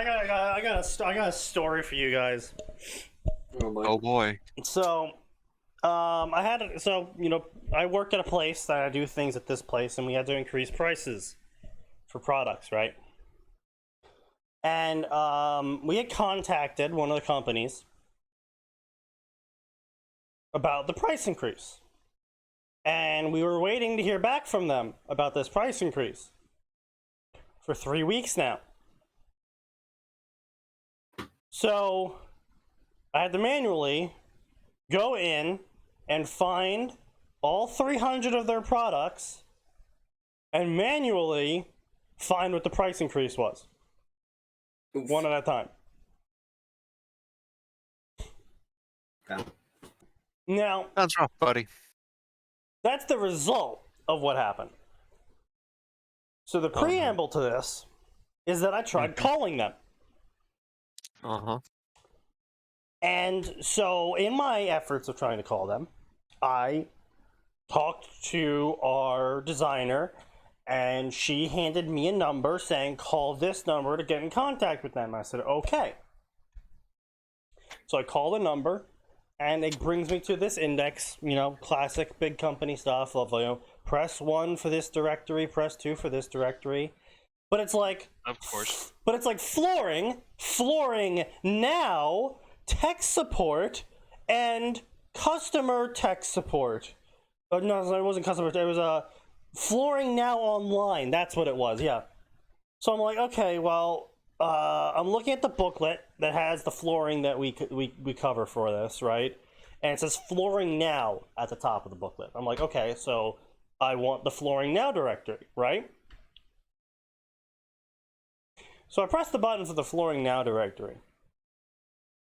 I got a story for you guys. Oh boy. So, I work at a place that I do things at this place, and we had to increase prices for products, right? And we had contacted one of the companies about the price increase, and we were waiting to hear back from them about this price increase for 3 weeks now. So I had to manually go in and find all 300 of their products and manually find what the price increase was. Oof. One at a time. Yeah. Now, Sounds rough, buddy. that's the result of what happened. So the preamble to this is that I tried calling them. Uh-huh. And so in my efforts of trying to call them, I talked to our designer, and she handed me a number saying, call this number to get in contact with them. I said, okay. So I call the number, and it brings me to this index, classic big company stuff of, press 1 for this directory, press 2 for this directory. But it's like, of course. But it's like flooring now, tech support, and customer tech support. No, it wasn't customer. It was flooring now online. That's what it was. Yeah. So I'm like, okay, well, I'm looking at the booklet that has the flooring that we cover for this, right? And it says flooring now at the top of the booklet. I'm like, okay, so I want the flooring now directory, right? So I press the button for the flooring now directory.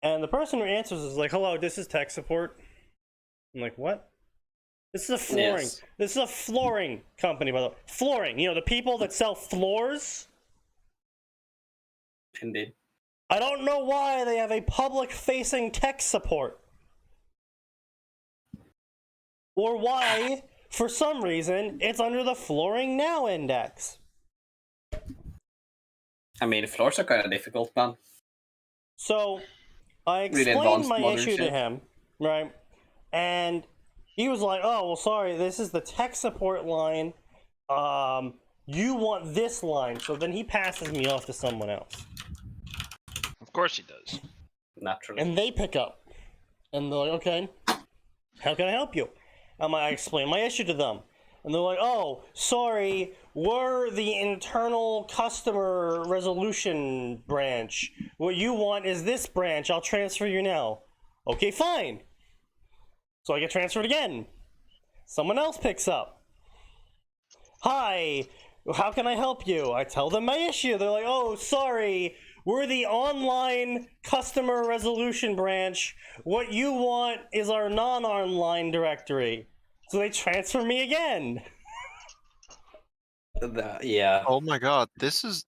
And the person who answers is like, hello, this is tech support. I'm like, what? This is a flooring. Yes. This is a flooring company, by the way. Flooring, the people that sell floors. Indeed. I don't know why they have a public-facing tech support. Or why, for some reason, it's under the flooring now index. I mean, floors are kind of difficult, man. So, I Really explained advanced my modern issue to shit. him, right? And he was like, oh, well, sorry, this is the tech support line. You want this line. So then he passes me off to someone else. Of course he does. Naturally. And they pick up. And they're like, okay, how can I help you? I explain my issue to them. And they're like, oh, sorry, we're the internal customer resolution branch. What you want is this branch. I'll transfer you now. Okay, fine. So I get transferred again. Someone else picks up. Hi, how can I help you? I tell them my issue. They're like, oh, sorry, we're the online customer resolution branch. What you want is our non-online directory. So they transfer me again. Yeah. Oh my god, this is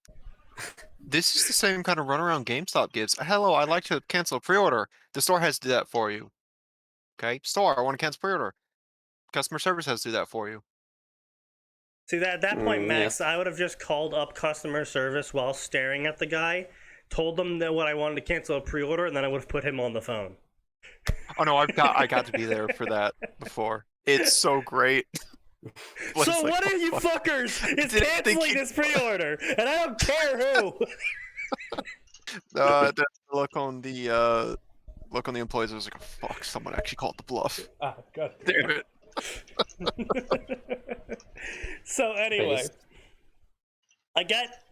the same kind of runaround GameStop gives. Hello, I'd like to cancel a pre-order. The store has to do that for you. Okay, store, I want to cancel pre-order. Customer service has to do that for you. See, at that point, Max, yes. I would have just called up customer service while staring at the guy, told them that what I wanted to cancel a pre-order, and then I would have put him on the phone. Oh no, I got to be there for that before. It's so great. So what are you fuckers? It's canceling this pre-order, and I don't care who. The look on the employees was like, oh, fuck, someone actually called the bluff. Ah, God Damn it. So anyway, Based. I get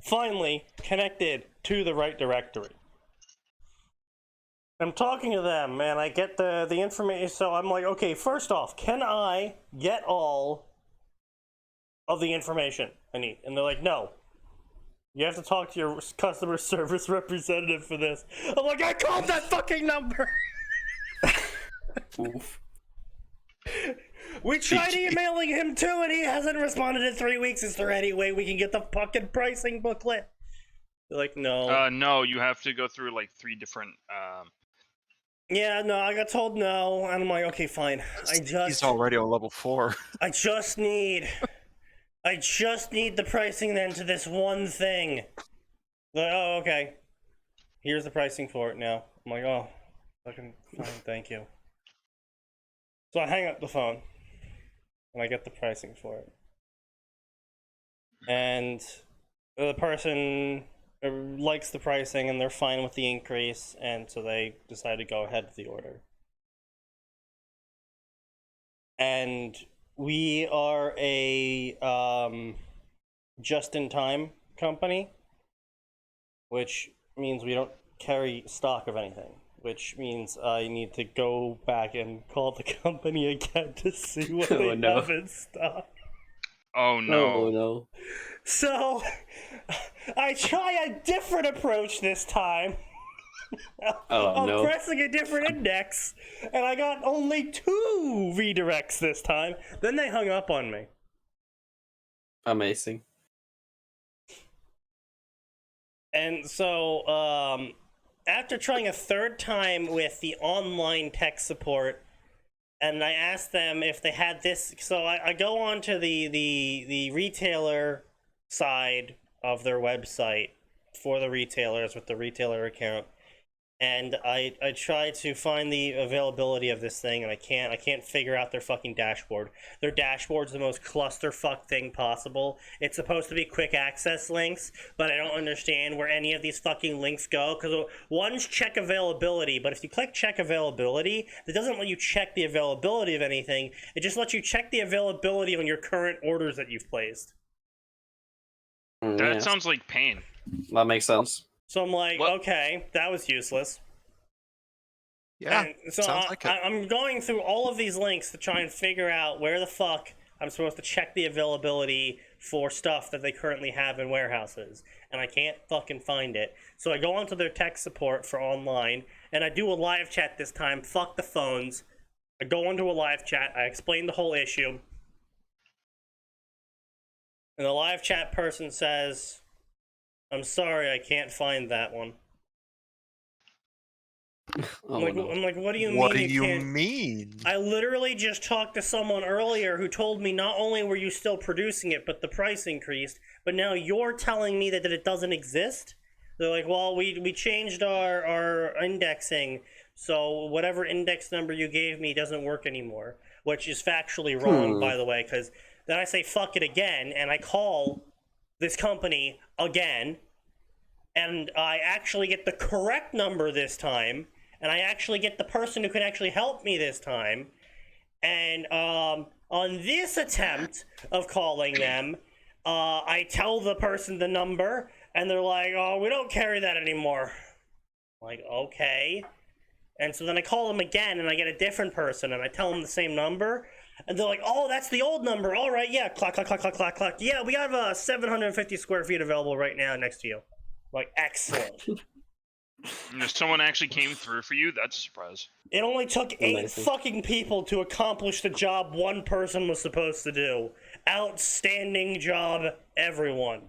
finally connected to the right directory. I'm talking to them, and I get the information. So I'm like, okay, first off, can I get all of the information I need? And they're like, no. You have to talk to your customer service representative for this. I'm like, I called that fucking number. Oof. We tried emailing him too, and he hasn't responded in 3 weeks. Is there any way we can get the fucking pricing booklet? They're like, no. No, you have to go through like 3 different. Yeah, no, I got told no, and I'm like, okay, fine. He's already on level 4. I just need the pricing then to this one thing. Like, oh, okay. Here's the pricing for it now. I'm like, oh, fucking fine, thank you. So I hang up the phone, and I get the pricing for it. And the person likes the pricing, and they're fine with the increase, and so they decide to go ahead with the order. And we are a just-in-time company, which means we don't carry stock of anything, which means I need to go back and call the company again to see what Oh, they no. have in stock. Oh no. Oh no. So I try a different approach this time. Oh, I'm no. pressing a different index, and I got only 2 redirects this time. Then they hung up on me. Amazing. And so, after trying a 3rd time with the online tech support, and I asked them if they had this, so I go on to the retailer side of their website for the retailers with the retailer account, and I try to find the availability of this thing, and I can't figure out their fucking dashboard. Their dashboard's the most clusterfuck thing possible. It's supposed to be quick access links, but I don't understand where any of these fucking links go, because one's check availability, but if you click check availability, it doesn't let you check the availability of anything. It just lets you check the availability on your current orders that you've placed. Mm, That yes. sounds like pain. That makes sense. So I'm like, What? okay, that was useless. Yeah, And so sounds like it. I'm going through all of these links to try and figure out where the fuck I'm supposed to check the availability for stuff that they currently have in warehouses. And I can't fucking find it. So I go onto their tech support for online, and I do a live chat this time. Fuck the phones. I go onto a live chat. I explain the whole issue. And the live chat person says, I'm sorry, I can't find that one. Oh, no. I'm like, what do you What mean do you you can't? mean? I literally just talked to someone earlier who told me not only were you still producing it, but the price increased, but now you're telling me that it doesn't exist? They're like, well, we changed our indexing, so whatever index number you gave me doesn't work anymore, which is factually wrong, by the way, because then I say fuck it again, and I call this company again, and I actually get the correct number this time, and I actually get the person who can actually help me this time. And on this attempt of calling them, I tell the person the number, and they're like, oh, we don't carry that anymore. I'm like, okay. And so then I call them again, and I get a different person, and I tell them the same number. And they're like, oh, that's the old number. All right, yeah, clock, clock, clock, clock, clock, clock. Yeah, we have 750 square feet available right now next to you. Like, excellent. And if someone actually came through for you, that's a surprise. It only took 8 Amazing. fucking people to accomplish the job one person was supposed to do. Outstanding job, everyone.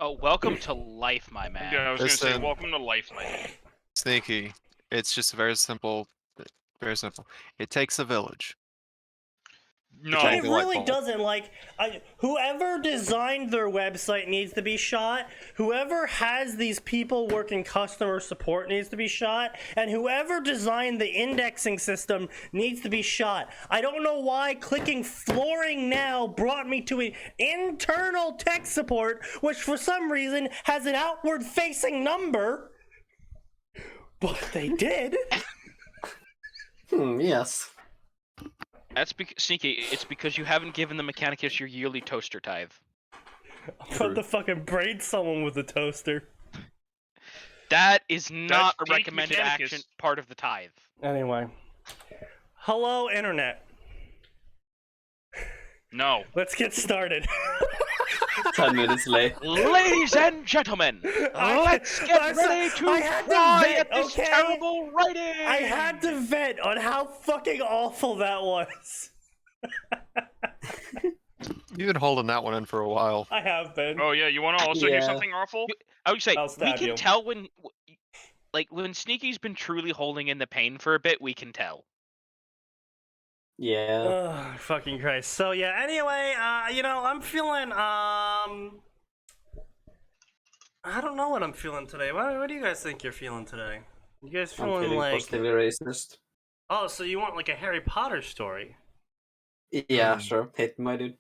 Oh, welcome to life, my man. Yeah, I was gonna say, Listen. welcome to life, man. Sneaky. It's just very simple. Very simple. It takes a village. No, Okay. It the light really bulb. doesn't. Like, whoever designed their website needs to be shot. Whoever has these people working customer support needs to be shot. And whoever designed the indexing system needs to be shot. I don't know why clicking flooring now brought me to an internal tech support, which for some reason has an outward facing number. But they did. Yes. That's Sneaky. It's because you haven't given the Mechanicus your yearly toaster tithe. I'm about to fucking braid someone with a toaster. That is not a peak recommended Mechanicus. action part of the tithe. Anyway. Hello, Internet. no. Let's get started. 10 minutes late. Ladies and gentlemen, let's get ready to I had to cry vent, at this okay? terrible writing. I had to vent on how fucking awful that was. You've been holding that one in for a while. I have been. Oh yeah, you want to also hear Yeah. something awful? I would say I'll we stab can you. tell when, like, when Sneaky's been truly holding in the pain for a bit. We can tell. Yeah. Oh, fucking Christ. So yeah, anyway, I'm feeling I don't know what I'm feeling today. What do you guys think you're feeling today? You guys I'm feeling feeling like... positively racist. Oh, so you want like a Harry Potter story? Yeah, sure. Hit my dude.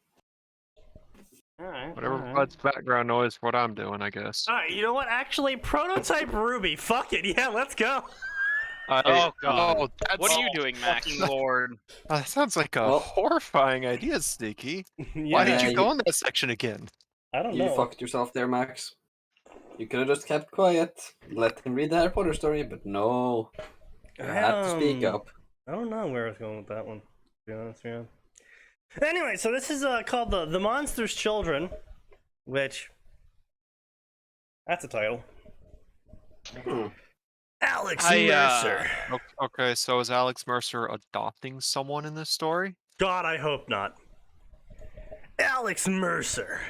Alright. Whatever alright. provides background noise for what I'm doing, I guess. Alright, you know what? Actually, Prototype Ruby. Fuck it. Yeah, let's go. Oh, God. Oh, that's, What are you doing, Max? Fucking Lord. that sounds like a Well- horrifying idea, Sneaky. Yeah, Why did Yeah, you go in that section again? I don't You know. fucked yourself there, Max. You could have just kept quiet, let him read the Harry Potter story, but no. You had to speak up. I don't know where I was going with that one, to be honest, yeah. Anyway, so this is called the Monster's Children, which... That's a title. Hmm. Alex I, Mercer. Okay, so is Alex Mercer adopting someone in this story? God, I hope not. Alex Mercer,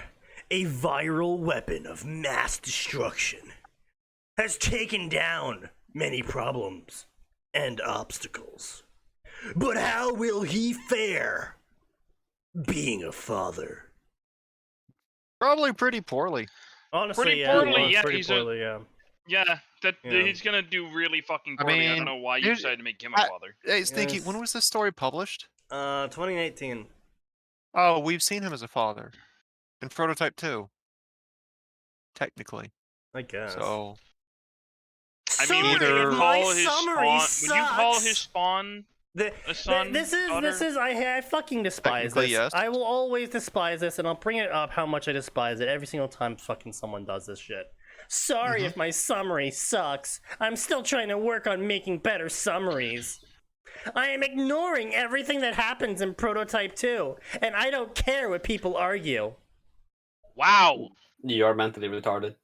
a viral weapon of mass destruction, has taken down many problems and obstacles. But how will he fare being a father? Probably pretty poorly. Honestly, Pretty yeah, poorly, well, yeah, pretty he's a- poorly, yeah. Yeah, Yeah. he's gonna do really fucking I poorly. I, mean, don't know why you here's- decided to make him a father. Hey, Sneaky, Yes. when was this story published? 2018, Oh, we've seen him as a father. In Prototype 2. Technically. I guess. So, I mean, would either- you my call his summary spawn? Would you call sucks. his spawn The, a son? this is daughter? I fucking despise Technically, this. yes. I will always despise this, and I'll bring it up how much I despise it every single time fucking someone does this shit. Sorry if my summary sucks. I'm still trying to work on making better summaries. I am ignoring everything that happens in Prototype 2, and I don't care what people argue. Wow. You are mentally retarded.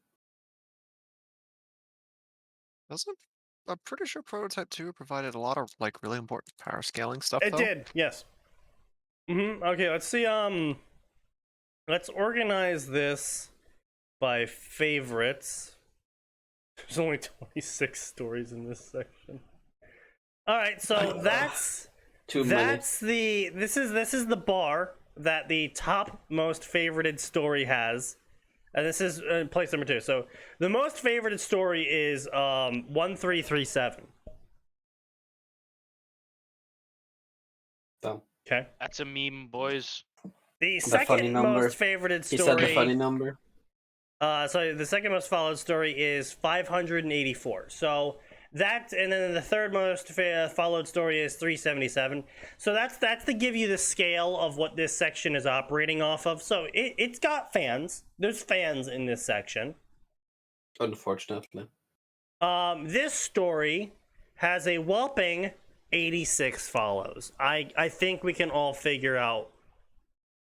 I'm pretty sure Prototype 2 provided a lot of, like, really important power scaling stuff, It though. did, yes. Okay, let's see, let's organize this by favorites. There's only 26 stories in this section. Alright, so that's Too many. this is the bar that the top most favorited story has. And this is place number 2. So the most favorited story is 1337. Dumb. Okay. That's a meme, boys. The funny second number. most favorited He story. said the funny number. So the second most followed story is 584. So that, and then the third most followed story is 377. So that's to give you the scale of what this section is operating off of. So it's got fans. There's fans in this section. Unfortunately. This story has a whopping 86 follows. I think we can all figure out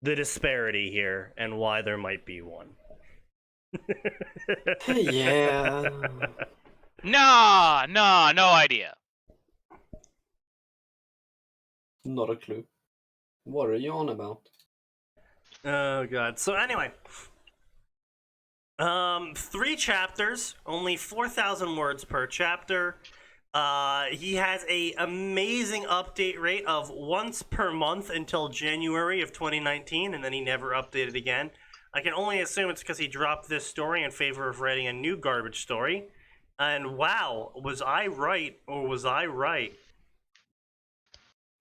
the disparity here and why there might be one. Yeah. Nah, no idea. Not a clue. What are you on about? Oh god. So anyway, 3 chapters, only 4,000 words per chapter. He has a amazing update rate of once per month until January of 2019, and then he never updated again. I can only assume it's because he dropped this story in favor of writing a new garbage story. And wow, was I right or was I right?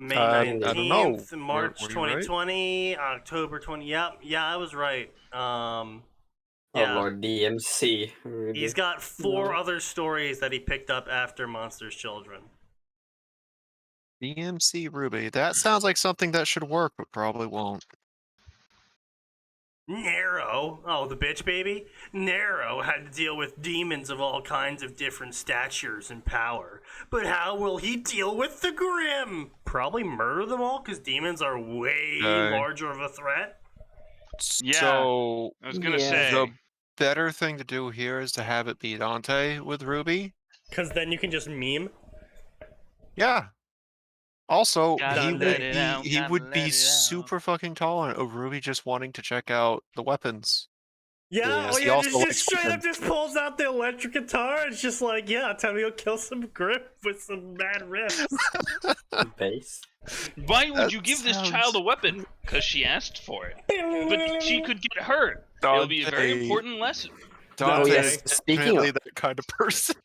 May I don't 19th, know. March Were you right? 2020, October 20. Yeah, I was right. Oh Yeah. Lord, DMC. Really? He's got 4 No. other stories that he picked up after Monster's Children. DMC Ruby. That sounds like something that should work, but probably won't. Nero, oh, the bitch baby? Nero had to deal with demons of all kinds of different statures and power. But how will he deal with the Grim? Probably murder them all, because demons are way Okay. larger of a threat. Yeah. So, I was gonna Yeah. say. the better thing to do here is to have it be Dante with Ruby. Because then you can just meme. Yeah. Also, Gotta he let it out, he gotta would let be it out. super fucking tolerant of Ruby just wanting to check out the weapons. Yeah, Yeah. oh He yeah, also just likes straight up weapons. just pulls out the electric guitar. It's just like, yeah, time to go kill some Grip with some mad riffs. Base. Why would That you give this sounds- child a weapon? Because she asked for it. But she could get hurt. It'll be a very Dante- important lesson. Dante yes, is speaking definitely of- that kind of person.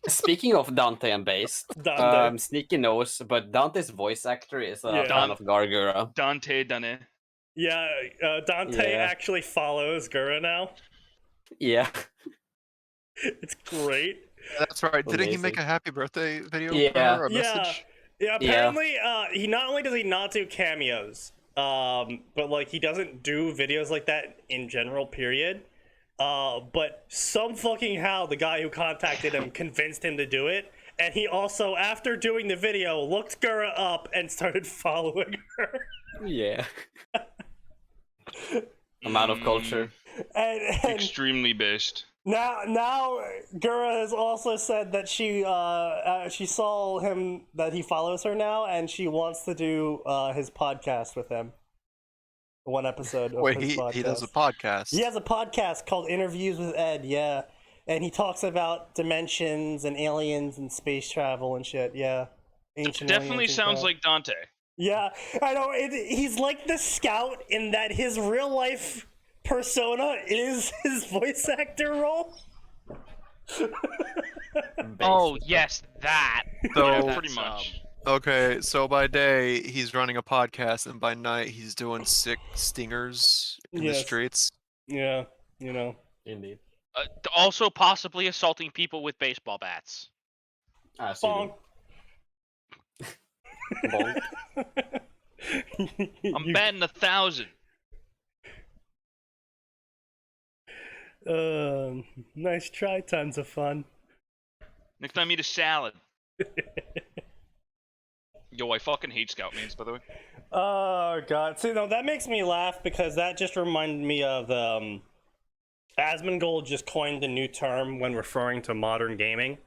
Speaking of Dante and Based, Dante. Sneaky knows, but Dante's voice actor is a Yeah. fan of Gargura. Dante done it. Yeah, Dante Yeah. actually follows Gura now. Yeah. It's great. That's right. Didn't he make Amazing. a happy birthday video Yeah. for her? A Yeah. message? Yeah, apparently, he not only does he not do cameos, but like he doesn't do videos like that in general, period. But some fucking how the guy who contacted him convinced him to do it, and he also, after doing the video, looked Gura up and started following her. Yeah. Amount of culture. And Extremely based. now Gura has also said that she saw him, that he follows her now, and she wants to do his podcast with him. One episode of Wait, his podcast. he does a podcast. He has a podcast called Interviews with Ed, yeah. And he talks about dimensions and aliens and space travel and shit, yeah. Ancient Definitely aliens and sounds crap. like Dante. Yeah, I know. He's like the scout in that his real life persona is his voice actor role. Oh yes, that. So- Yeah, That's, pretty much. Okay, so by day he's running a podcast, and by night he's doing sick stingers in the Yes. streets. Yeah, you know. Indeed. Also possibly assaulting people with baseball bats. As you Bonk. do. Bonk. I'm batting 1,000. Nice try, tons of fun. Next time, eat a salad. Yo, I fucking hate scout names, by the way. Oh god. See, no, that makes me laugh because that just reminded me of Asmongold just coined a new term when referring to modern gaming.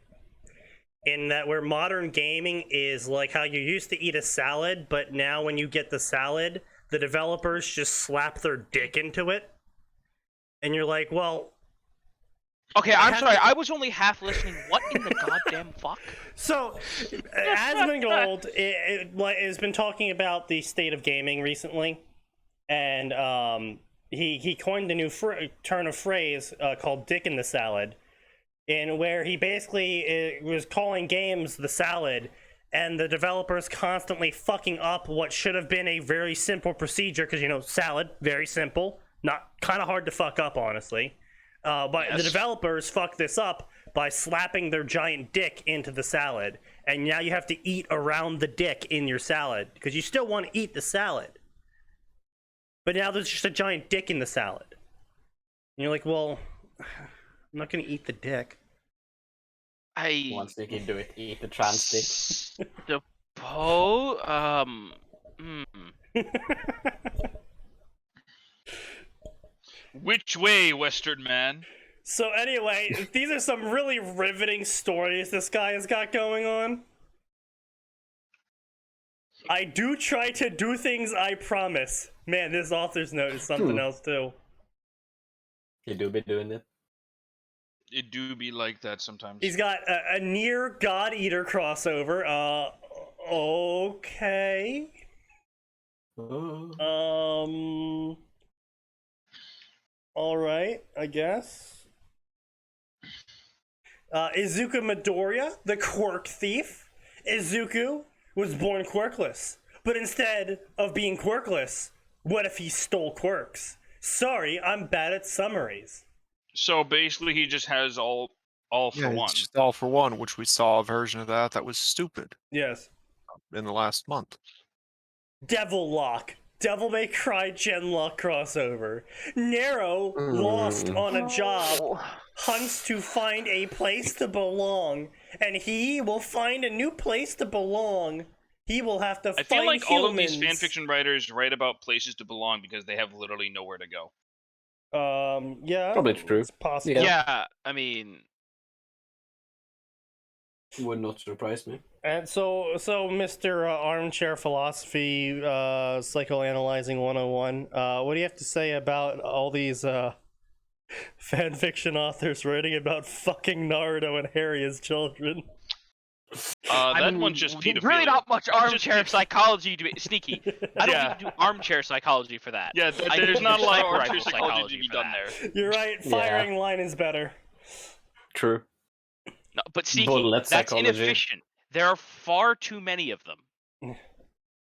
In that where modern gaming is like how you used to eat a salad, but now when you get the salad, the developers just slap their dick into it. And you're like, well, Okay, I'm Have sorry. you- I was only half listening. What in the goddamn fuck? so Asmongold has been talking about the state of gaming recently, and he coined a new turn of phrase called "dick in the salad," in where he basically was calling games the salad, and the developers constantly fucking up what should have been a very simple procedure, because, you know, salad, very simple, not kind of hard to fuck up, honestly. But the Yes. developers fucked this up by slapping their giant dick into the salad, and now you have to eat around the dick in your salad, because you still want to eat the salad. But now there's just a giant dick in the salad. And you're like, well, I'm not gonna eat the dick. Once you can do it, eat the trans dick. Which way, Western man? So anyway, these are some really riveting stories this guy has got going on. I do try to do things, I promise. Man, this author's note is something else too. You do be doing it. It do be like that sometimes. He's got a near God Eater crossover. Okay. All right, I guess. Izuku Midoriya, the quirk thief. Izuku was born quirkless, but instead of being quirkless, what if he stole quirks? Sorry, I'm bad at summaries. So basically, he just has all for Yeah, one. it's just all for one, which we saw a version of that was stupid Yes. in the last month. Devil Lock. Devil May Cry Genlock crossover. Nero, lost on a job, hunts to find a place to belong, and he will find a new place to belong. He will have to I find feel like all of these humans. fanfiction writers write about places to belong because they have literally nowhere to go. Yeah. Probably true. It's possible. Yeah, I mean, Would not surprise me. And so Mr. Armchair Philosophy, Psychoanalyzing 101, what do you have to say about all these fanfiction authors writing about fucking Naruto and Harry as children? That one's just really pedophilia. not much That's just armchair pe- psychology to be sneaky. I don't Yeah. need to do armchair psychology for that. Yeah, I need there's to not do a lot of sniper armchair rifle psychology to be for done that. there. You're right. Yeah. Firing line is better. True. No, but sneaky, Bullet that's psychology. inefficient. There are far too many of them.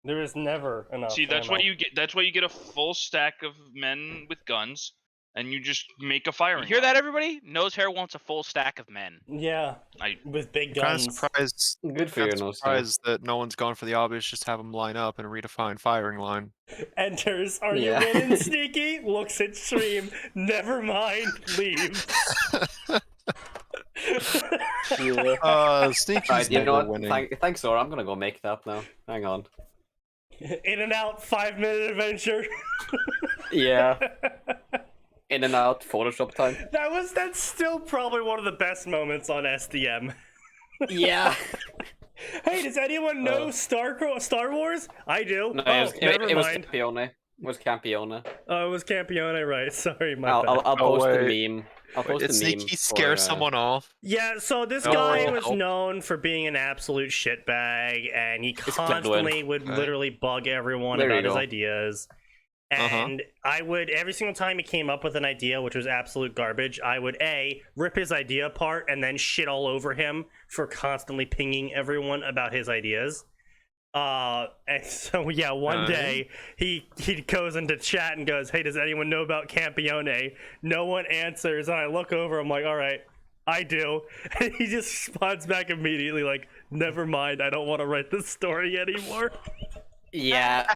There is never enough. See, that's ammo. why you get. That's why you get a full stack of men with guns, and you just make a firing. You hear line. that, everybody? Nosehair wants a full stack of men. Yeah, I- with big Kind of guns. surprised. Good for you, Kind of no surprised that no one's gone for the obvious. Just have them line up and redefine firing line. Enters. Are you Yeah. winning, Sneaky? Looks at stream. Never mind. Leave. Yeah. Sneaky's Right, you know never what? winning. Thanks, Zora. I'm gonna go make that now. Hang on. In and out. 5-minute adventure. Yeah. In and out, Photoshop time. That's still probably one of the best moments on SDM. Yeah. Hey, does anyone know Star Wars? I do. No, Oh, never it was mind. Campione. It was Campione. Oh, it was Campione, right? Sorry, my I'll, bad. I'll, I'll post wait. the meme. I'll post Did the meme. Sneaky for, scare someone off? Yeah, so this Oh, guy help. was known for being an absolute shitbag, and he Glenn. constantly would Okay. literally bug everyone There you about his go. ideas. Uh-huh. And I would, every single time he came up with an idea, which was absolute garbage, I would rip his idea apart and then shit all over him for constantly pinging everyone about his ideas. And so yeah, one day he goes into chat and goes, "Hey, does anyone know about Campione?" No one answers, and I look over, I'm like, "All right, I do." And he just responds back immediately like, "Never mind, I don't want to write this story anymore." Yeah.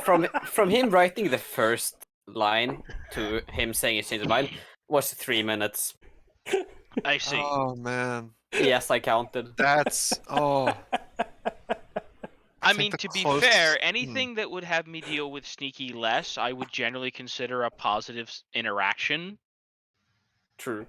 From him writing the first line to him saying he changed his mind was 3 minutes. I see. Oh man, Yes, I counted. that's I think mean, the to be closest- fair, anything that would have me deal with Sneaky less, I would generally consider a positive interaction. True.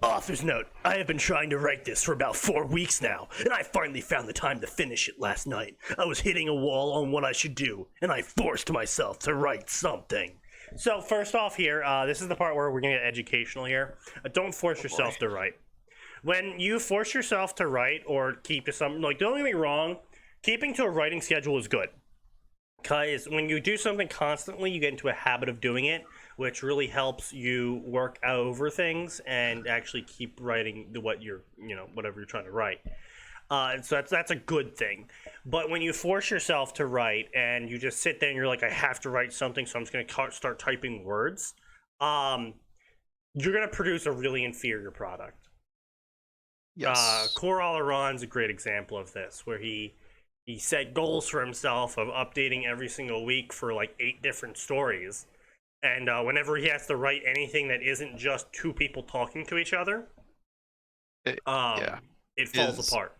Author's note. I have been trying to write this for about 4 weeks now, and I finally found the time to finish it last night. I was hitting a wall on what I should do, and I forced myself to write something. So first off here, this is the part where we're going to get educational here. Don't force yourself to write. When you force yourself to write or keep to something, like, don't get me wrong, keeping to a writing schedule is good. Because when you do something constantly, you get into a habit of doing it, which really helps you work over things and actually keep writing what you're, whatever you're trying to write. So that's a good thing. But when you force yourself to write and you just sit there and you're like, I have to write something, so I'm just going to start typing words, you're going to produce a really inferior product. yes. Core Alaron's a great example of this, where he set goals for himself of updating every single week for like 8 different stories. And whenever he has to write anything that isn't just 2 people talking to each other, It falls is- apart.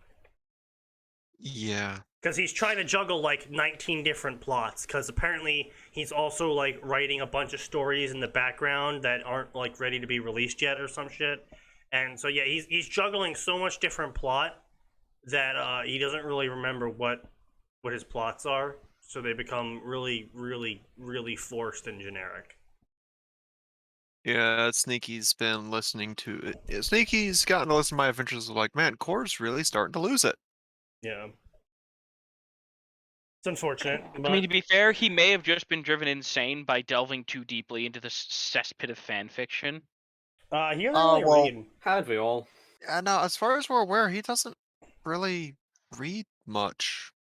Yeah. Because he's trying to juggle like 19 different plots, because apparently he's also like writing a bunch of stories in the background that aren't like ready to be released yet or some shit. And so yeah, he's juggling so much different plot that he doesn't really remember what his plots are, so they become really, really, really forced and generic. Yeah, Sneaky's been listening to it. Sneaky's gotten to listen to my adventures of like, man, Core's really starting to lose it. Yeah. It's unfortunate. But I mean, to be fair, he may have just been driven insane by delving too deeply into the cesspit of fanfiction. he doesn't really well- read. Haven't we all? Yeah, no, as far as we're aware, he doesn't really read much.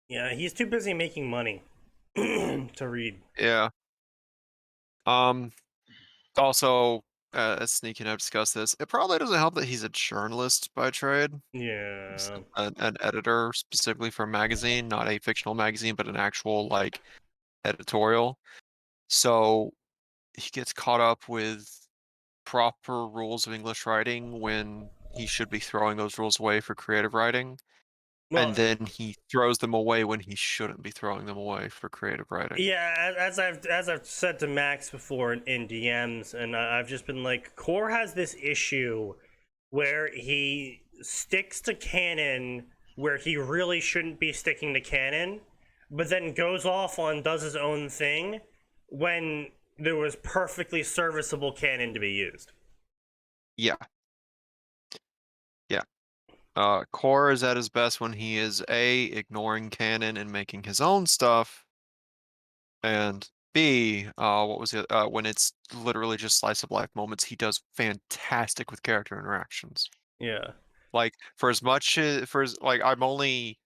Yeah, he's too busy making money to read. Yeah. Also, as Sneaky and I discussed this, it probably doesn't help that he's a journalist by trade. Yeah. He's an editor specifically for a magazine, not a fictional magazine, but an actual like editorial. So he gets caught up with proper rules of English writing when he should be throwing those rules away for creative writing. Well, And then he throws them away when he shouldn't be throwing them away for creative writing. yeah, as I've said to Max before in DMs, and I've just been like, Core has this issue where he sticks to canon where he really shouldn't be sticking to canon, but then goes off does his own thing when there was perfectly serviceable canon to be used. Yeah. Core is at his best when he is A, ignoring canon and making his own stuff, and B, what was it? When it's literally just slice of life moments, he does fantastic with character interactions. Yeah. Like for as much like I'm only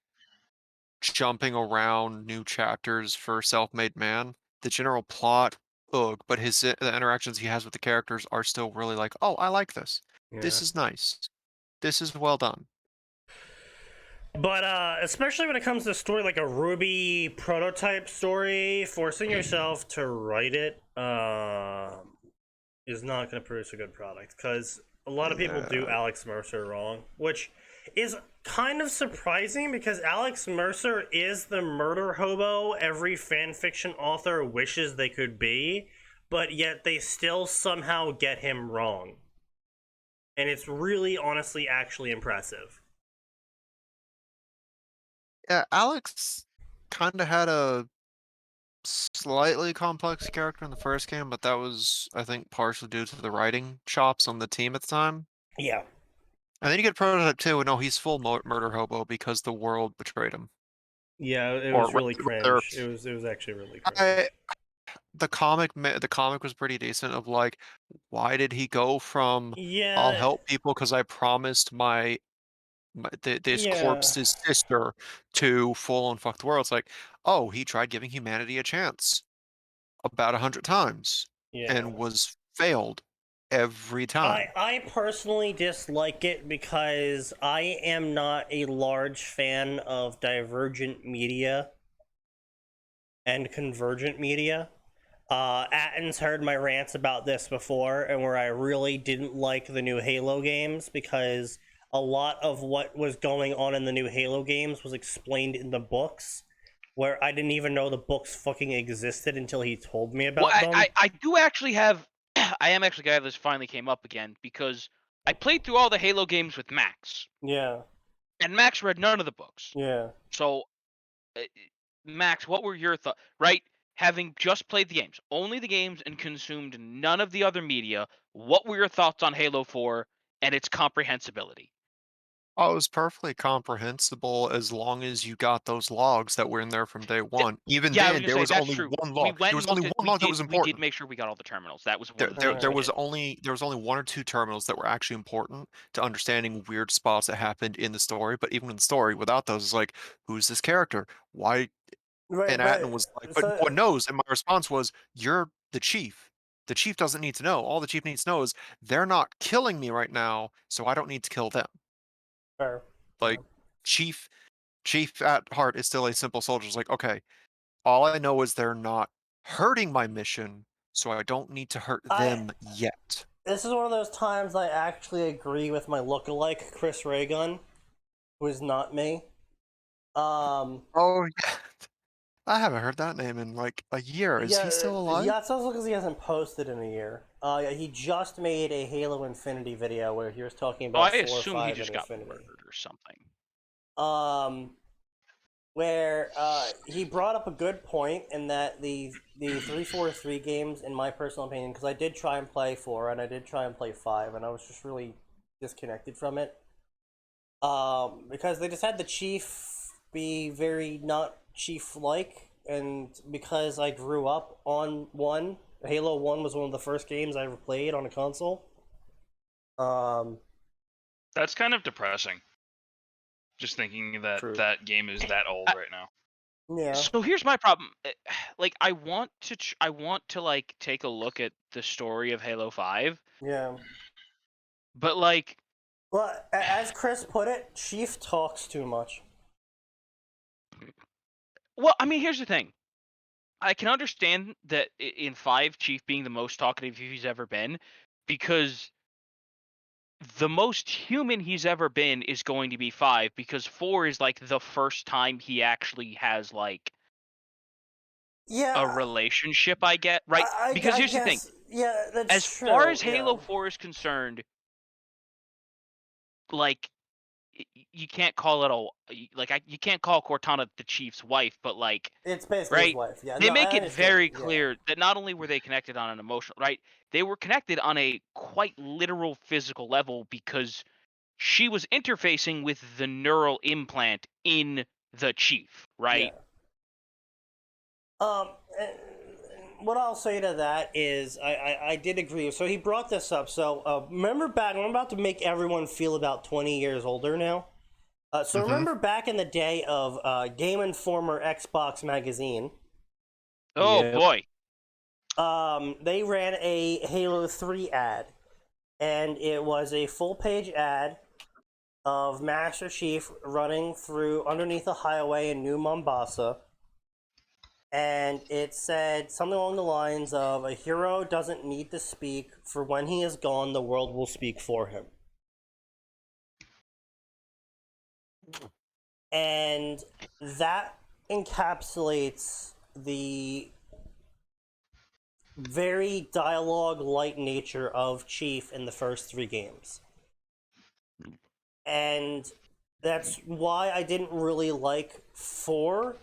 jumping around new chapters for Self-Made Man. The general plot, ugh, but the interactions he has with the characters are still really like, oh, I like this. This Yeah. is nice. This is well done. But especially when it comes to story like a Ruby prototype story, forcing yourself to write it is not going to produce a good product because a lot of people do Alex Mercer wrong, which is kind of surprising because Alex Mercer is the murder hobo every fanfiction author wishes they could be, but yet they still somehow get him wrong. And it's really, honestly, actually impressive. Yeah, Alex kind of had a slightly complex character in the first game, but that was, I think, partially due to the writing chops on the team at the time. Yeah. And then you get Prototype 2, and no, he's full murder hobo because the world betrayed him. Yeah, it Or was really rather, cringe. It was actually really cringe. the comic was pretty decent of like, why did he go from I'll Yeah, help people because I promised this yeah, corpse's sister to full on fuck the world. It's like, oh, he tried giving humanity a chance about 100 times yeah. and was failed every time. I personally dislike it because I am not a large fan of divergent media and convergent media. Atin's heard my rants about this before, and where I really didn't like the new Halo games because a lot of what was going on in the new Halo games was explained in the books, where I didn't even know the books fucking existed until he told me about Well, them. I do actually have. I am actually glad this finally came up again because I played through all the Halo games with Max, Yeah, and Max read none of the books. yeah. So, uh, Max, what were your thoughts? Right, having just played the games, only the games, and consumed none of the other media, what were your thoughts on Halo 4 and its comprehensibility? Oh, it was perfectly comprehensible as long as you got those logs that were in there from day one. Even Yeah, I was then, gonna there say was that's only true. one We log. went There and was only looked at. one log that was We did important. make sure we got all the terminals. That was one There, of the there, things there we was did. only one or two terminals that were actually important to understanding weird spots that happened in the story. But even in the story, without those, it's like, who's this character? Why? Right, And Atten was like, but no so one knows. And my response was, you're the chief. The chief doesn't need to know. All the chief needs to know is they're not killing me right now, so I don't need to kill them. fair. Like, chief at heart is still a simple soldier. It's like, okay, all I know is they're not hurting my mission, so I don't need to hurt them yet. This is one of those times I actually agree with my lookalike, Chris Raygun, who is not me. Oh yeah, I haven't heard that name in like a year. Is he still alive? Yeah, it's also because he hasn't posted in a year. Yeah, he just made a Halo Infinity video where he was talking Oh, about I 4 or assume 5 he and just got Infinity. murdered or something. Where he brought up a good point in that the 343 games, in my personal opinion, because I did try and play 4 and I did try and play 5, and I was just really disconnected from it. Because they just had the chief be very not chief-like, and because I grew up on 1, Halo 1 was one of the first games I ever played on a console. That's kind of depressing. Just thinking that True. that game is that old right now. Yeah. So here's my problem. Like, I want to like take a look at the story of Halo 5, Yeah. but like, Well, as Chris put it, Chief talks too much. well, I mean, here's the thing. I can understand that in 5, Chief being the most talkative he's ever been, because the most human he's ever been is going to be 5, because 4 is like the first time he actually has like Yeah. a relationship, I get, right? Because here's the thing. Yeah, that's As true. far as yeah. Halo 4 is concerned, like, you can't call it you can't call Cortana the Chief's wife, but like, It's basically his right? wife. Yeah, They no, make I it understand. very Yeah. clear that not only were they connected on an emotional, right? They were connected on a quite literal physical level because she was interfacing with the neural implant in the Chief, right? Yeah. What I'll say to that is I did agree. So he brought this up. So remember back, I'm about to make everyone feel about 20 years older now. So remember back in the day of Game Informer Xbox magazine. Oh Yep. boy. They ran a Halo 3 ad, and it was a full-page ad of Master Chief running through underneath a highway in New Mombasa, and it said something along the lines of, "A hero doesn't need to speak, for when he is gone, the world will speak for him." And that encapsulates the very dialogue-light nature of Chief in the first 3 games. And that's why I didn't really like 4,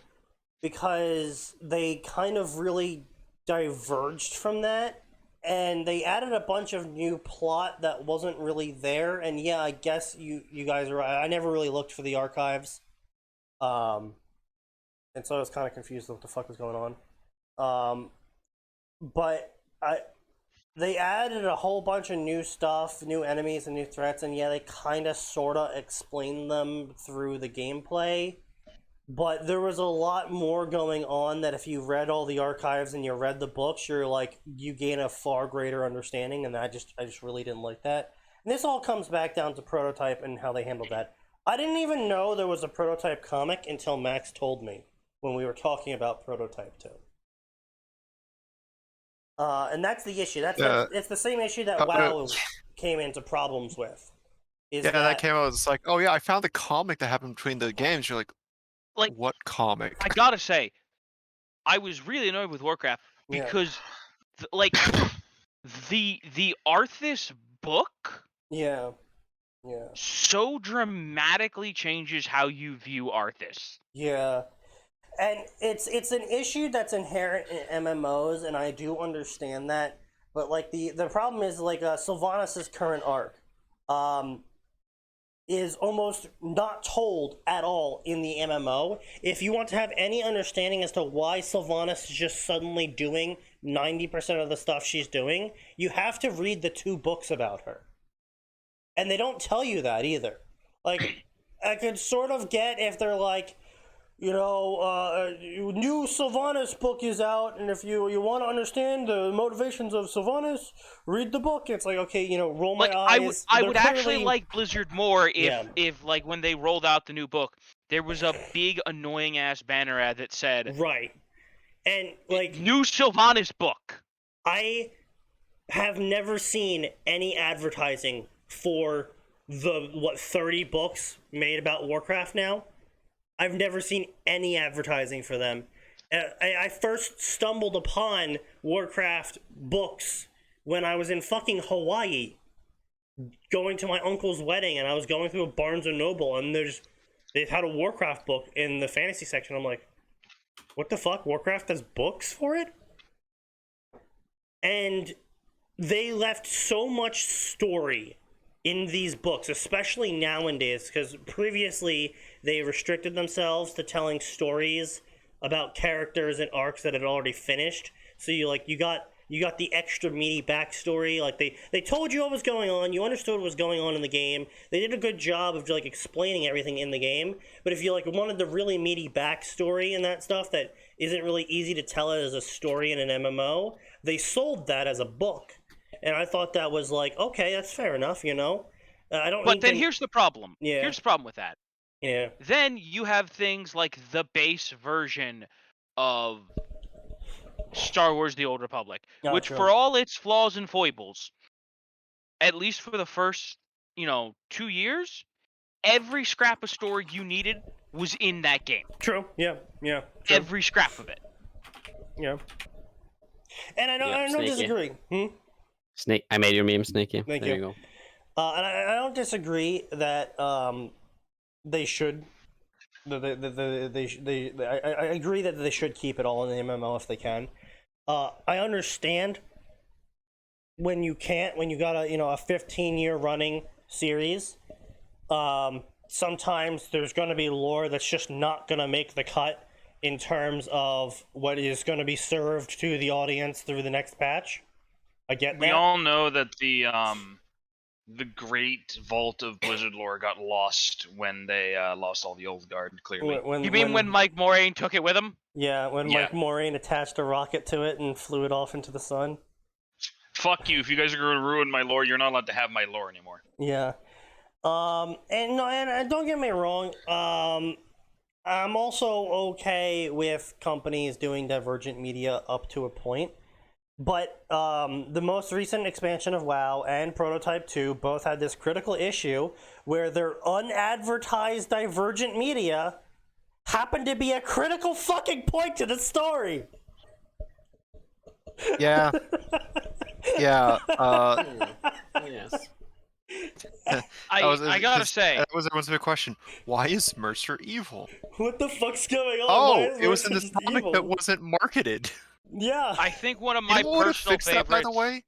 because they kind of really diverged from that, and they added a bunch of new plot that wasn't really there. And yeah, I guess you guys are right. I never really looked for the archives, and so I was kind of confused what the fuck was going on. But they added a whole bunch of new stuff, new enemies and new threats, and yeah, they kind of sort of explained them through the gameplay. But there was a lot more going on that if you read all the archives and you read the books, you gain a far greater understanding, and I just really didn't like that. And this all comes back down to Prototype and how they handled that. I didn't even know there was a Prototype comic until Max told me when we were talking about Prototype 2. And that's the issue. It's the same issue that WoW came into problems with. That came out. It's like, oh yeah, I found the comic that happened between the games. You're like, what comic? I gotta say, I was really annoyed with Warcraft because, the Arthas book, so dramatically changes how you view Arthas. Yeah, and it's an issue that's inherent in MMOs, and I do understand that. But the problem is Sylvanas' current arc, is almost not told at all in the MMO. If you want to have any understanding as to why Sylvanas is just suddenly doing 90% of the stuff she's doing, you have to read the 2 books about her. And they don't tell you that either. I could sort of get if they're new Sylvanas book is out, and if you want to understand the motivations of Sylvanas, read the book. It's okay, roll my eyes. I would actually like Blizzard more if when they rolled out the new book, there was a big annoying ass banner ad that said, right, and new Sylvanas book. I have never seen any advertising for the 30 books made about Warcraft now. I've never seen any advertising for them. I first stumbled upon Warcraft books when I was in fucking Hawaii, going to my uncle's wedding, and I was going through a Barnes & Noble, and they had a Warcraft book in the fantasy section. I'm like, what the fuck? Warcraft has books for it? And they left so much story in these books, especially nowadays, because previously they restricted themselves to telling stories about characters and arcs that had already finished. So you got the extra meaty backstory. They told you what was going on, you understood what was going on in the game. They did a good job of explaining everything in the game. But if you wanted the really meaty backstory and that stuff that isn't really easy to tell it as a story in an MMO, they sold that as a book. And I thought that was okay, that's fair enough, I don't. But then here's the problem. Yeah. Here's the problem with that. Yeah. Then you have things like the base version of Star Wars: The Old Republic, which, for all its flaws and foibles, at least for the first 2 years, every scrap of story you needed was in that game. True. Yeah. True. Every scrap of it. Yeah. And I don't disagree. Snake, I made your meme, Snaky. Thank there you. you go. And I don't disagree that they should. I agree that they should keep it all in the MMO if they can. I understand when you can't, when you got a 15-year running series, Sometimes there's going to be lore that's just not going to make the cut in terms of what is going to be served to the audience through the next patch. I get We that. all know that the great vault of Blizzard lore got lost when they lost all the old guard. Clearly, You mean when Mike Moraine took it with him? Yeah, when Yeah. Mike Moraine attached a rocket to it and flew it off into the sun. fuck you. If you guys are going to ruin my lore, you're not allowed to have my lore anymore. Yeah. And don't get me wrong. I'm also okay with companies doing divergent media up to a point. But the most recent expansion of WoW and Prototype 2 both had this critical issue where their unadvertised divergent media happened to be a critical fucking point to the story. Yeah. Yeah. Yes. I gotta say, that was everyone's big question. Why is Mercer evil? What the fuck's going on? Oh, Why is it was in Mercer this just comic evil? that wasn't marketed. Yeah. I think one of You my know what would have personal fixed favorites. that, by the way?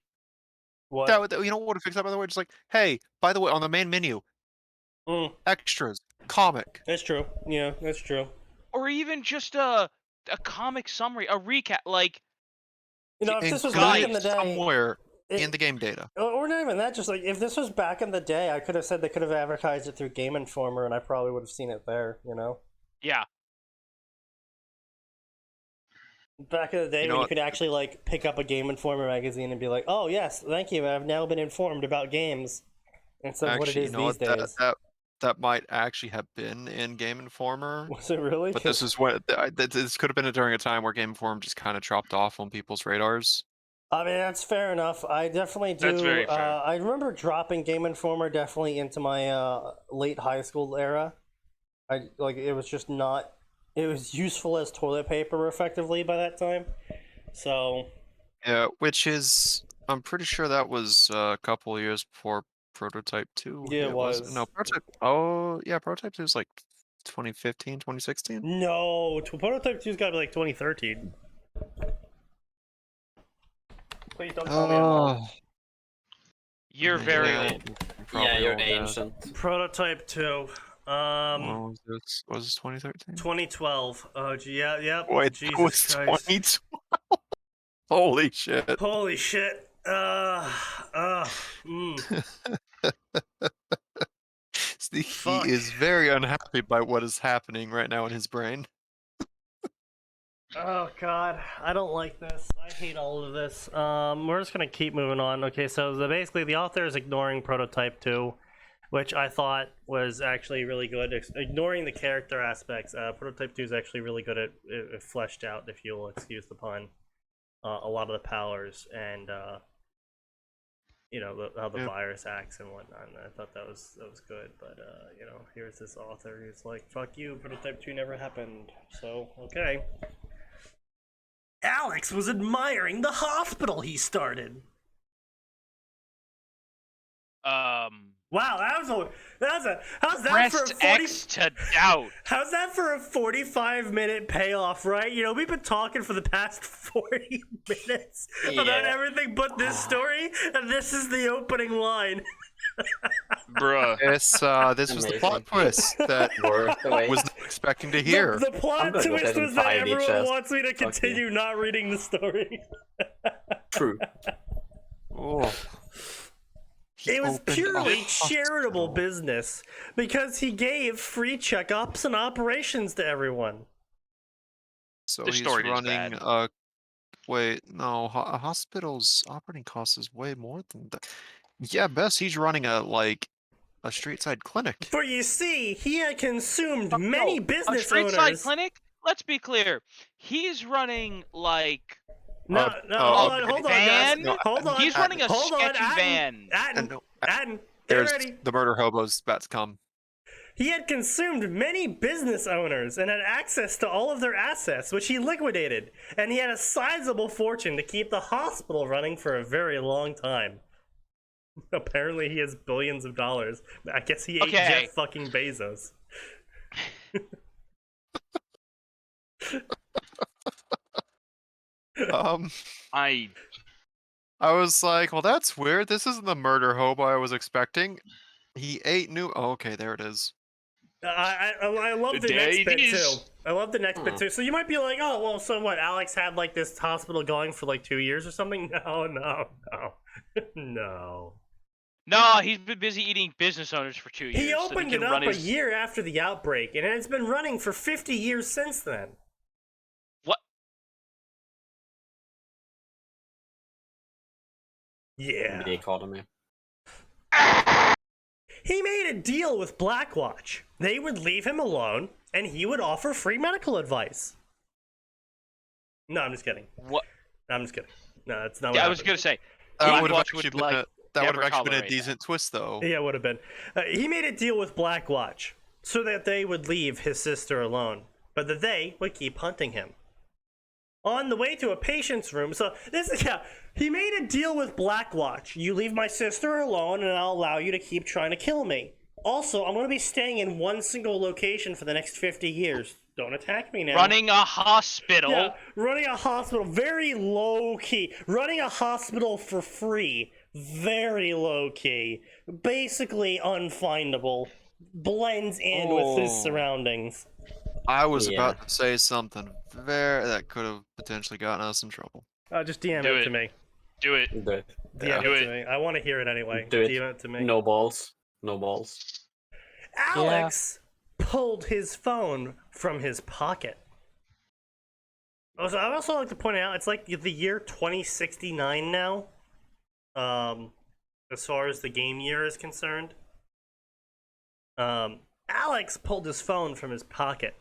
What? You know what would have fixed that, by the way? Just like, hey, by the way, on the main menu, extras, comic. That's true. Yeah, that's true. Or even just a comic summary, a recap, like You know, if this was Include back it in the day, somewhere it- in the game data. or not even that, just like if this was back in the day, I could have said they could have advertised it through Game Informer, and I probably would have seen it there. You know, yeah. back in the day You know when you what? could actually like pick up a Game Informer magazine and be like, "Oh yes, thank you, I've now been informed about games," instead of what it Actually, is you know these what? days. That might actually have been in Game Informer. Was it really? But this is what this could have been during a time where Game Informer just kind of dropped off on people's radars. I mean, that's fair enough. I definitely do. That's very fair. I remember dropping Game Informer definitely into my late high school era. It was just not. It was useful as toilet paper effectively by that time. So Yeah, which is I'm pretty sure that was a couple of years before Prototype 2. Yeah, it was. No, Prototype. Oh, yeah, Prototype 2 is like 2015, 2016. no, Prototype 2's got to be like 2013. Please don't tell me I'm wrong. Oh, You're very yeah, old. probably Yeah, you're old, ancient. Prototype 2. What was this? Was this 2013? 2012. Oh, gee, yeah, yep. Wait, Jesus that was Christ. 2012. Holy shit. Holy shit. Sneaky Fuck. is very unhappy by what is happening right now in his brain. Oh god, I don't like this. I hate all of this. We're just gonna keep moving on. Okay, so basically the author is ignoring Prototype 2, which I thought was actually really good. Ignoring the character aspects, Prototype 2 is actually really good at it fleshed out, if you'll excuse the pun, a lot of the powers and how the virus acts and whatnot. And I thought that was good. But here's this author who's like, "Fuck you, Prototype 2 never happened." So okay. Alex was admiring the hospital he started. Wow, how's that Press for a 40? X to doubt. How's that for a 45-minute payoff, right? You know, we've been talking for the past 40 minutes about Yeah. everything but this story, and this is the opening line. Bruh. This was the plot twist that Worth the wait. was not expecting to hear. The plot I'm gonna go twist ahead and was that buy the everyone chest. wants me to Fuck you. continue not reading the story. True. Oh. It was Opened purely a charitable hospital. business because he gave free checkups and operations to everyone. So The he's story is running bad. wait, no, a hospital's operating cost is way more than that. Yeah, best he's running a street side clinic. For you see, he had consumed many A business street side owners. clinic? Let's be clear. He's running like No, hold on, van? guys. Hold on. he's running a Hold on, sketchy Atin, van. Atin, No, Atin, get there's ready. the murder hobos about to come. He had consumed many business owners and had access to all of their assets, which he liquidated. And he had a sizable fortune to keep the hospital running for a very long time. Apparently, he has billions of dollars. I guess he ate Okay. Jeff fucking Bezos. I was like, well, that's weird. This isn't the murder hobo I was expecting. He ate new. Oh, okay, there it is. I love the There next it bit too. is. I love the next bit too. So you might be like, oh, well, so what? Alex had like this hospital going for like 2 years or something? No. No. No, he's been busy eating business owners for 2 years. He so opened can it run up a his... year after the outbreak, and it's been running for 50 years since then. What? Yeah. The economy. He made a deal with Blackwatch. They would leave him alone, and he would offer free medical advice. No, I'm just kidding. What? No, I'm just kidding. No, that's not Yeah, what I was happened. gonna say. That would have Blackwatch actually would, been like, a, that would never have actually been a tolerate that. decent twist, though. Yeah, it would have been. He made a deal with Blackwatch so that they would leave his sister alone, but that they would keep hunting him. On the way to a patient's room, so this is, yeah, he made a deal with Blackwatch. You leave my sister alone and I'll allow you to keep trying to kill me. Also, I'm going to be staying in one single location for the next 50 years. Don't attack me now. Running a hospital. Yeah, running a hospital, very low key. Running a hospital for free, very low key. Basically unfindable. Blends in with his surroundings. I was Yeah. about to say something that could have potentially gotten us in trouble. Just DM Do it it. to me. Do it. Do it. DM Do it it. to me. I want to hear it anyway. Do it. DM it to me. No balls. No balls. Alex pulled his phone from his pocket. Also, I'd also like to point out, it's like the year 2069 now. As far as the game year is concerned. Alex pulled his phone from his pocket.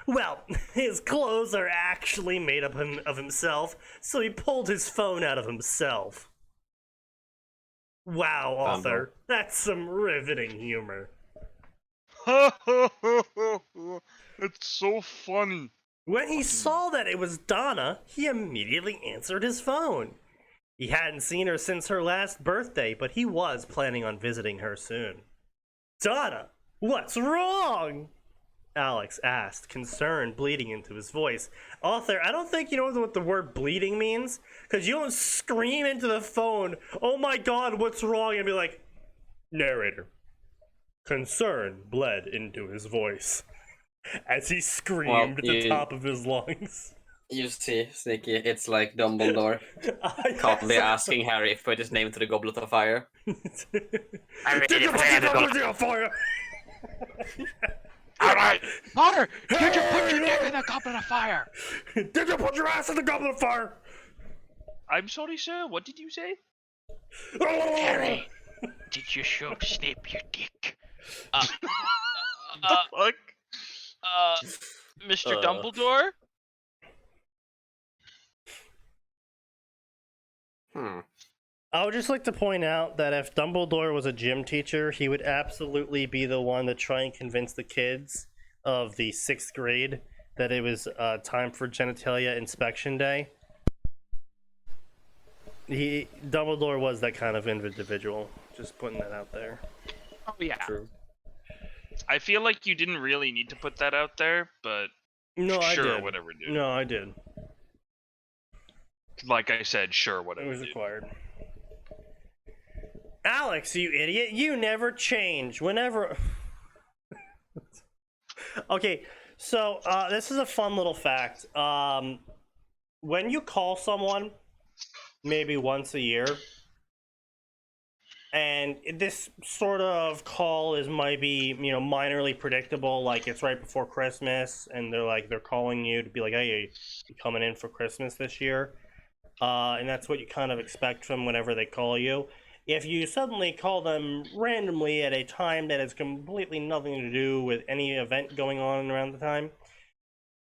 Well, his clothes are actually made up of himself, so he pulled his phone out of himself. Wow, author. That's some riveting humor. It's so funny. When he saw that it was Donna, he immediately answered his phone. He hadn't seen her since her last birthday, but he was planning on visiting her soon. Donna, what's wrong? Alex asked, concern bleeding into his voice. Author, I don't think you know what the word bleeding means, because you don't scream into the phone, oh my god, what's wrong, and be like, narrator. Concern bled into his voice as he screamed at the top of his lungs. You see, Sneaky, it's like Dumbledore calmly asking Harry if he put his name to the Goblet of Fire. Did you put the goblet of fire? Alright! Potter! Did you put your dick in the goblet of fire? Did you put your ass in the goblet of fire? I'm sorry, sir. What did you say? Harry! Did you show Snape your dick? Fuck. Mr. Dumbledore? I would just like to point out that if Dumbledore was a gym teacher, he would absolutely be the one to try and convince the kids of the 6th grade that it was time for genitalia inspection day. Dumbledore was that kind of individual. Just putting that out there. Oh, yeah. True. I feel like you didn't really need to put that out there, but No, I sure, did. whatever, dude. No, I did. Like I said, sure, It whatever. was dude. required. Alex, you idiot! You never change. Whenever. Okay, so this is a fun little fact. When you call someone, maybe once a year, and this sort of call might be minorly predictable, like it's right before Christmas, and they're calling you to be like, hey, you coming in for Christmas this year? And that's what you kind of expect from whenever they call you. If you suddenly call them randomly at a time that has completely nothing to do with any event going on around the time,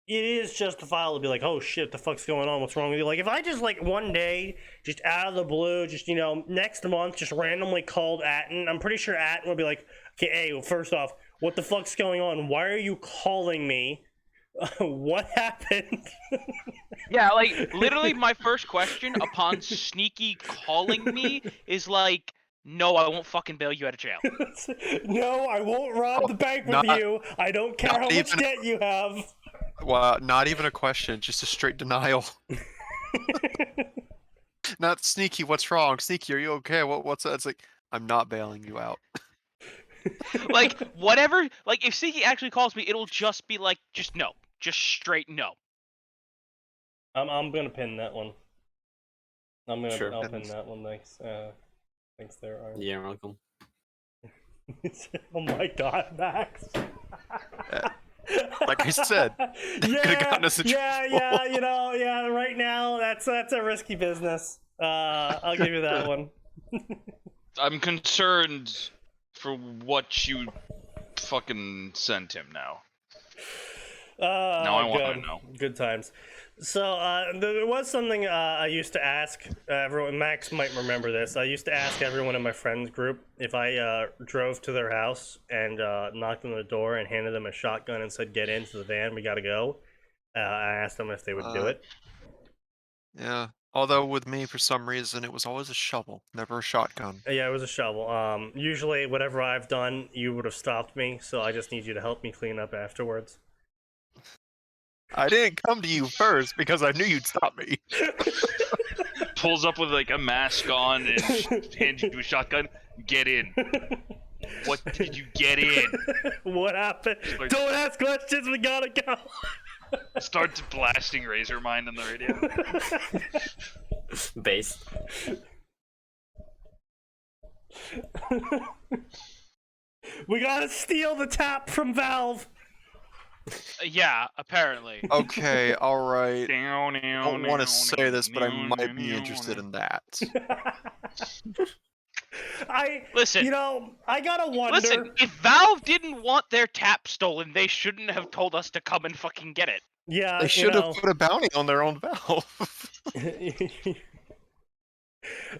it is justifiable to be like, oh shit, the fuck's going on? What's wrong with you? Like, if I just, like, one day, just out of the blue, just, next month, just randomly called Atin, I'm pretty sure Atin would be like, okay, hey, well, first off, what the fuck's going on? Why are you calling me? What happened? Yeah, like, literally my first question upon Sneaky calling me is like, no, I won't fucking bail you out of jail. No, I won't rob the bank with Not- you. I don't care how much even- debt you have. Well, not even a question, just a straight denial. Not Sneaky, what's wrong? Sneaky, are you okay? What's that? It's like, I'm not bailing you out. Like, whatever. Like, if Sneaky actually calls me, it'll just be like, just no. Just straight no. I'm gonna pin that one. Sure. I'll pin that one. Thanks. Thanks there, Arm. You're welcome. Oh my God, Max. Like I said, could've gotten us in yeah. You know, yeah. Right now, that's a risky business. I'll give you that one. I'm concerned for what you fucking sent him now. Now I want to know. Good times. So there was something I used to ask everyone. Max might remember this. I used to ask everyone in my friends group if I drove to their house and knocked on the door and handed them a shotgun and said, "Get into the van, we gotta go." I asked them if they would do it. Yeah. Although with me, for some reason, it was always a shovel, never a shotgun. Yeah, it was a shovel. Usually, whatever I've done, you would have stopped me. So I just need you to help me clean up afterwards. I didn't come to you first because I knew you'd stop me. Pulls up with like a mask on and hands you a shotgun. Get in. What did you get in? What happened? Don't ask questions. We gotta go. Starts blasting Razor Mind on the radio. Based. We gotta steal the tap from Valve. Yeah, apparently. Okay, alright. I Down, don't want to say this, but I might be interested in that. Listen. You know, I gotta wonder. Listen, if Valve didn't want their tap stolen, they shouldn't have told us to come and fucking get it. Yeah, They should have put a bounty on their own Valve.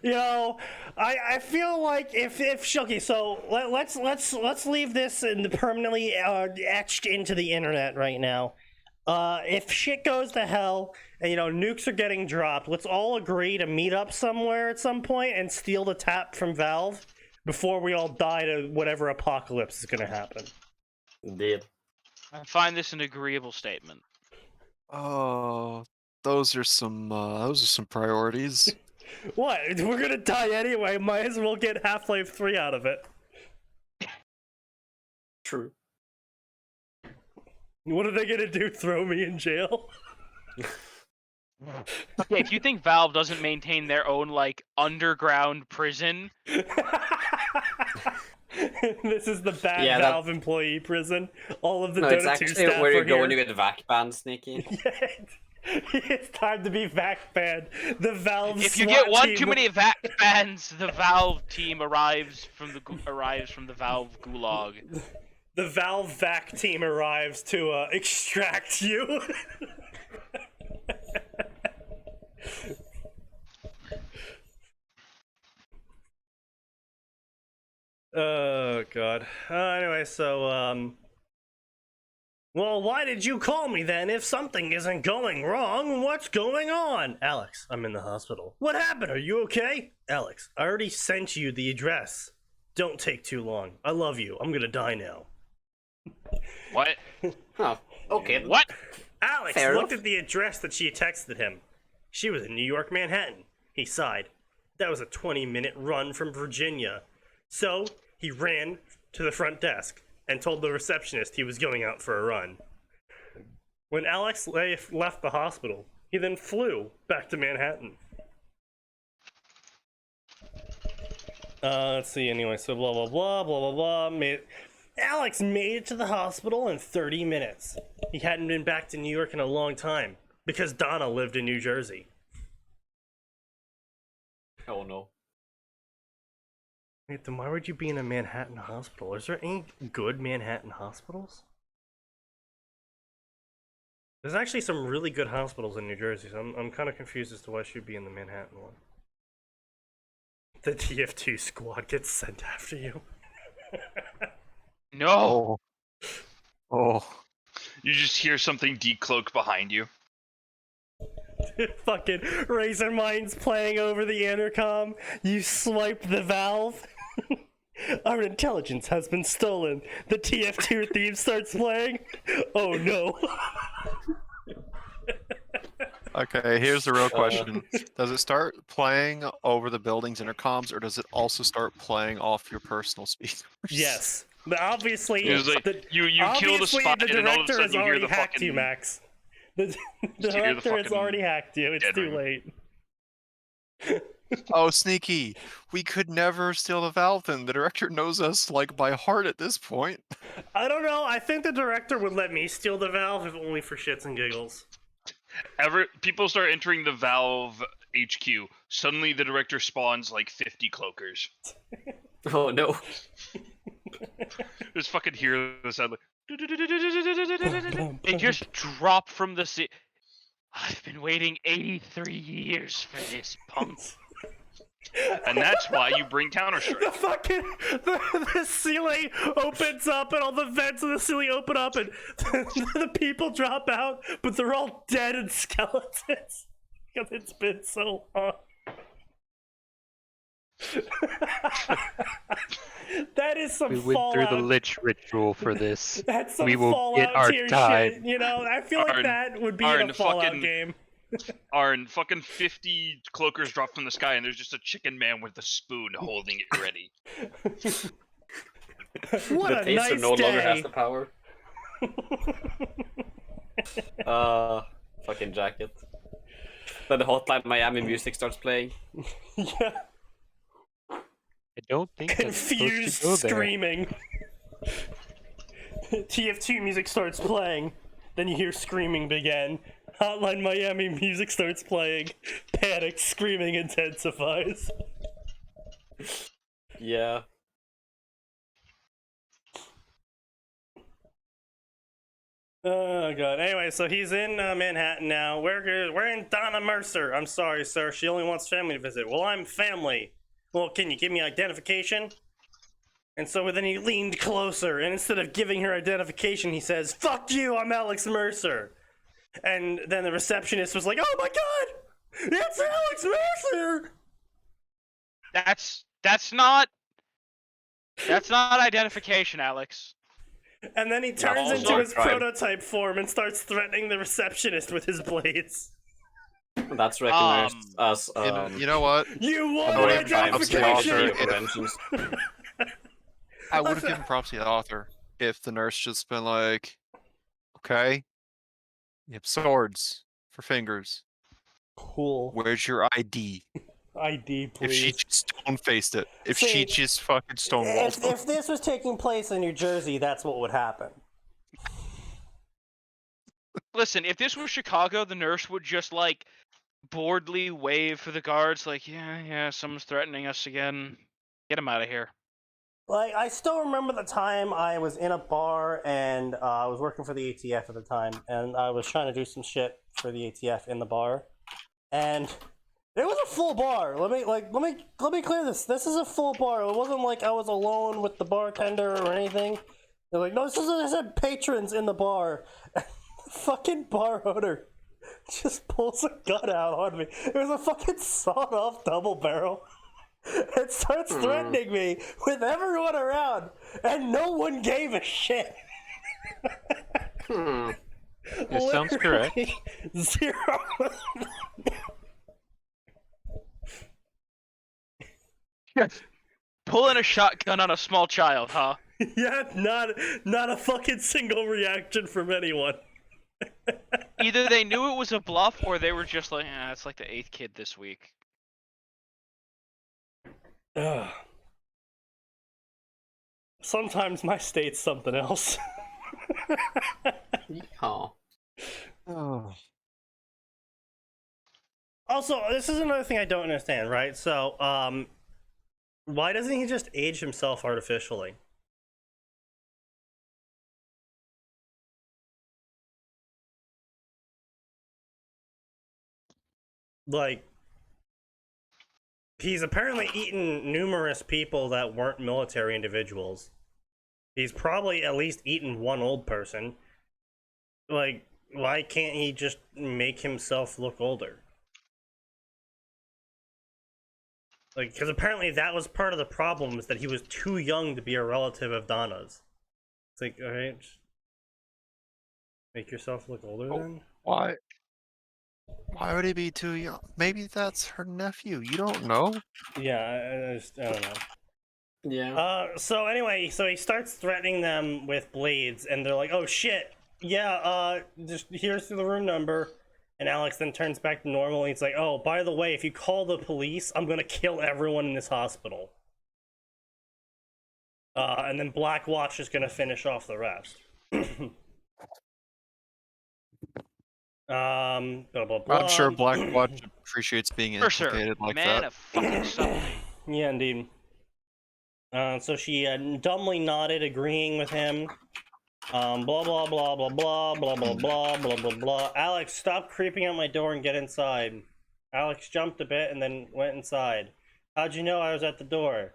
You know, I feel like if okay, so let's leave this in the permanently etched into the internet right now. If shit goes to hell and you know nukes are getting dropped, let's all agree to meet up somewhere at some point and steal the tap from Valve before we all die to whatever apocalypse is gonna happen. Indeed. I find this an agreeable statement. Oh, those are some priorities. What? We're gonna die anyway. Might as well get Half-Life 3 out of it. True. What are they gonna do? Throw me in jail? Okay, if you think Valve doesn't maintain their own, like, underground prison... This is the bad Yeah, Valve employee prison. All of the No, Dota it's 2 actually staff where are you go when here. you get vac banned, Sneaky. Yeah, it's time to be vac banned. The Valve If you SWAT get one team too many vac bans, the Valve team arrives from the Valve gulag. The Valve vac team arrives to extract you. Oh god. Anyway, so well, why did you call me then if something isn't going wrong? What's going on? Alex, I'm in the hospital. What happened? Are you okay? Alex, I already sent you the address. Don't take too long. I love you. I'm gonna die now. What? Oh, okay. What? Alex Fair looked enough. at the address that she texted him. She was in New York, Manhattan. He sighed. That was a 20-minute run from Virginia. So, he ran to the front desk and told the receptionist he was going out for a run. When Alex left the hospital, he then flew back to Manhattan. Let's see, anyway, so blah, blah, blah, blah, blah, blah. Alex made it to the hospital in 30 minutes. He hadn't been back to New York in a long time, because Donna lived in New Jersey. Oh no. Wait, then why would you be in a Manhattan hospital? Is there any good Manhattan hospitals? There's actually some really good hospitals in New Jersey, so I'm kind of confused as to why she'd be in the Manhattan one. The TF2 squad gets sent after you. No! Oh. You just hear something decloak behind you. Fucking Razor Mind's playing over the intercom. You swipe the valve. Our intelligence has been stolen. The TF2 theme starts playing. Oh no. Okay, here's the real question. Does it start playing over the building's intercoms, or does it also start playing off your personal speakers? Yes. But obviously, It was like, you killed a obviously spy, the and all of a director has sudden you hear already the hacked fucking. you, Max. The hear the director has fucking already hacked you. It's dead too ring. late. Oh, Sneaky, we could never steal the Valve then. The director knows us, like, by heart at this point. I don't know. I think the director would let me steal the Valve if only for shits and giggles. People start entering the Valve HQ. Suddenly, the director spawns like 50 cloakers. Oh no. Just fucking hear the sound like. They just drop from the sea. I've been waiting 83 years for this, punk. And that's why you bring Counter The Strike. fucking the ceiling opens up and all the vents of the ceiling open up and the people drop out, but they're all dead and skeletons because it's been so long. That is some We went Fallout. through the Lich ritual for this. That's some we will Fallout get our tier time. shit. You know, I feel like Arn- that would be in Arn, a Fallout fucking- game. Arn, fucking 50 cloakers drop from the sky, and there's just a chicken man with a spoon holding it ready. What The a taser nice no longer has day. the power. Fucking jacket. Then the Hotline Miami music starts playing. Yeah. I don't think that's supposed Confused to go there. screaming. TF2 music starts playing. Then you hear screaming begin. Hotline Miami music starts playing. Panic screaming intensifies. Yeah. Oh god. Anyway, so he's in Manhattan now. We're in Donna Mercer. I'm sorry, sir. She only wants family to visit. Well, I'm family. Well, can you give me identification? And so then he leaned closer, and instead of giving her identification, he says, "Fuck you, I'm Alex Mercer." And then the receptionist was like, "Oh my god, it's Alex Mercer!" That's not identification, Alex. And then he turns also into a his crime. prototype form and starts threatening the receptionist with his blades. That's recognized as You know what? You want would've crimes given props to the identification? author. preventions. I would have given props to the author if the nurse just been like, okay, you have swords for fingers. Cool. Where's your ID? ID, If she please. just stone-faced it. If See, she just fucking stonewalled him. If this was taking place in New Jersey, that's what would happen. Listen, if this was Chicago, the nurse would just like boredly wave for the guards, like, yeah, someone's threatening us again. Get him out of here. Like, I still remember the time I was in a bar and I was working for the ATF at the time, and I was trying to do some shit for the ATF in the bar, and it was a full bar. Let me clear this. This is a full bar. It wasn't like I was alone with the bartender or anything. They're like, no, I said patrons in the bar. The fucking bar owner just pulls a gun out on me. It was a fucking sawed-off double barrel. It starts threatening me with everyone around, and no one gave a shit. This sounds correct. Literally Zero. Pulling a shotgun on a small child, huh? Yeah, not a fucking single reaction from anyone. Either they knew it was a bluff, or they were just like, it's like the 8th kid this week. Ugh. Sometimes my state's something else. Oh. Oh. Also, this is another thing I don't understand, right? So, why doesn't he just age himself artificially? Like, he's apparently eaten numerous people that weren't military individuals. He's probably at least eaten one old person. Like, why can't he just make himself look older? Like, because apparently that was part of the problem, is that he was too young to be a relative of Donna's. It's like, alright, just make yourself look older then? Why? Why would he be too young? Maybe that's her nephew. You don't know. Yeah, I don't know. Yeah. So anyway, so he starts threatening them with blades, and they're like, "Oh shit, yeah, just here's the room number." And Alex then turns back to normal, and he's like, "Oh, by the way, if you call the police, I'm gonna kill everyone in this hospital." And then Black Watch is gonna finish off the rest. Blah blah blah. I'm sure Black Watch appreciates being For sure. implicated like Man that. of fucking subtlety. Yeah, indeed. So she dumbly nodded, agreeing with him. Blah blah blah blah blah blah blah blah blah blah blah. Alex, stop creeping at my door and get inside. Alex jumped a bit and then went inside. How'd you know I was at the door?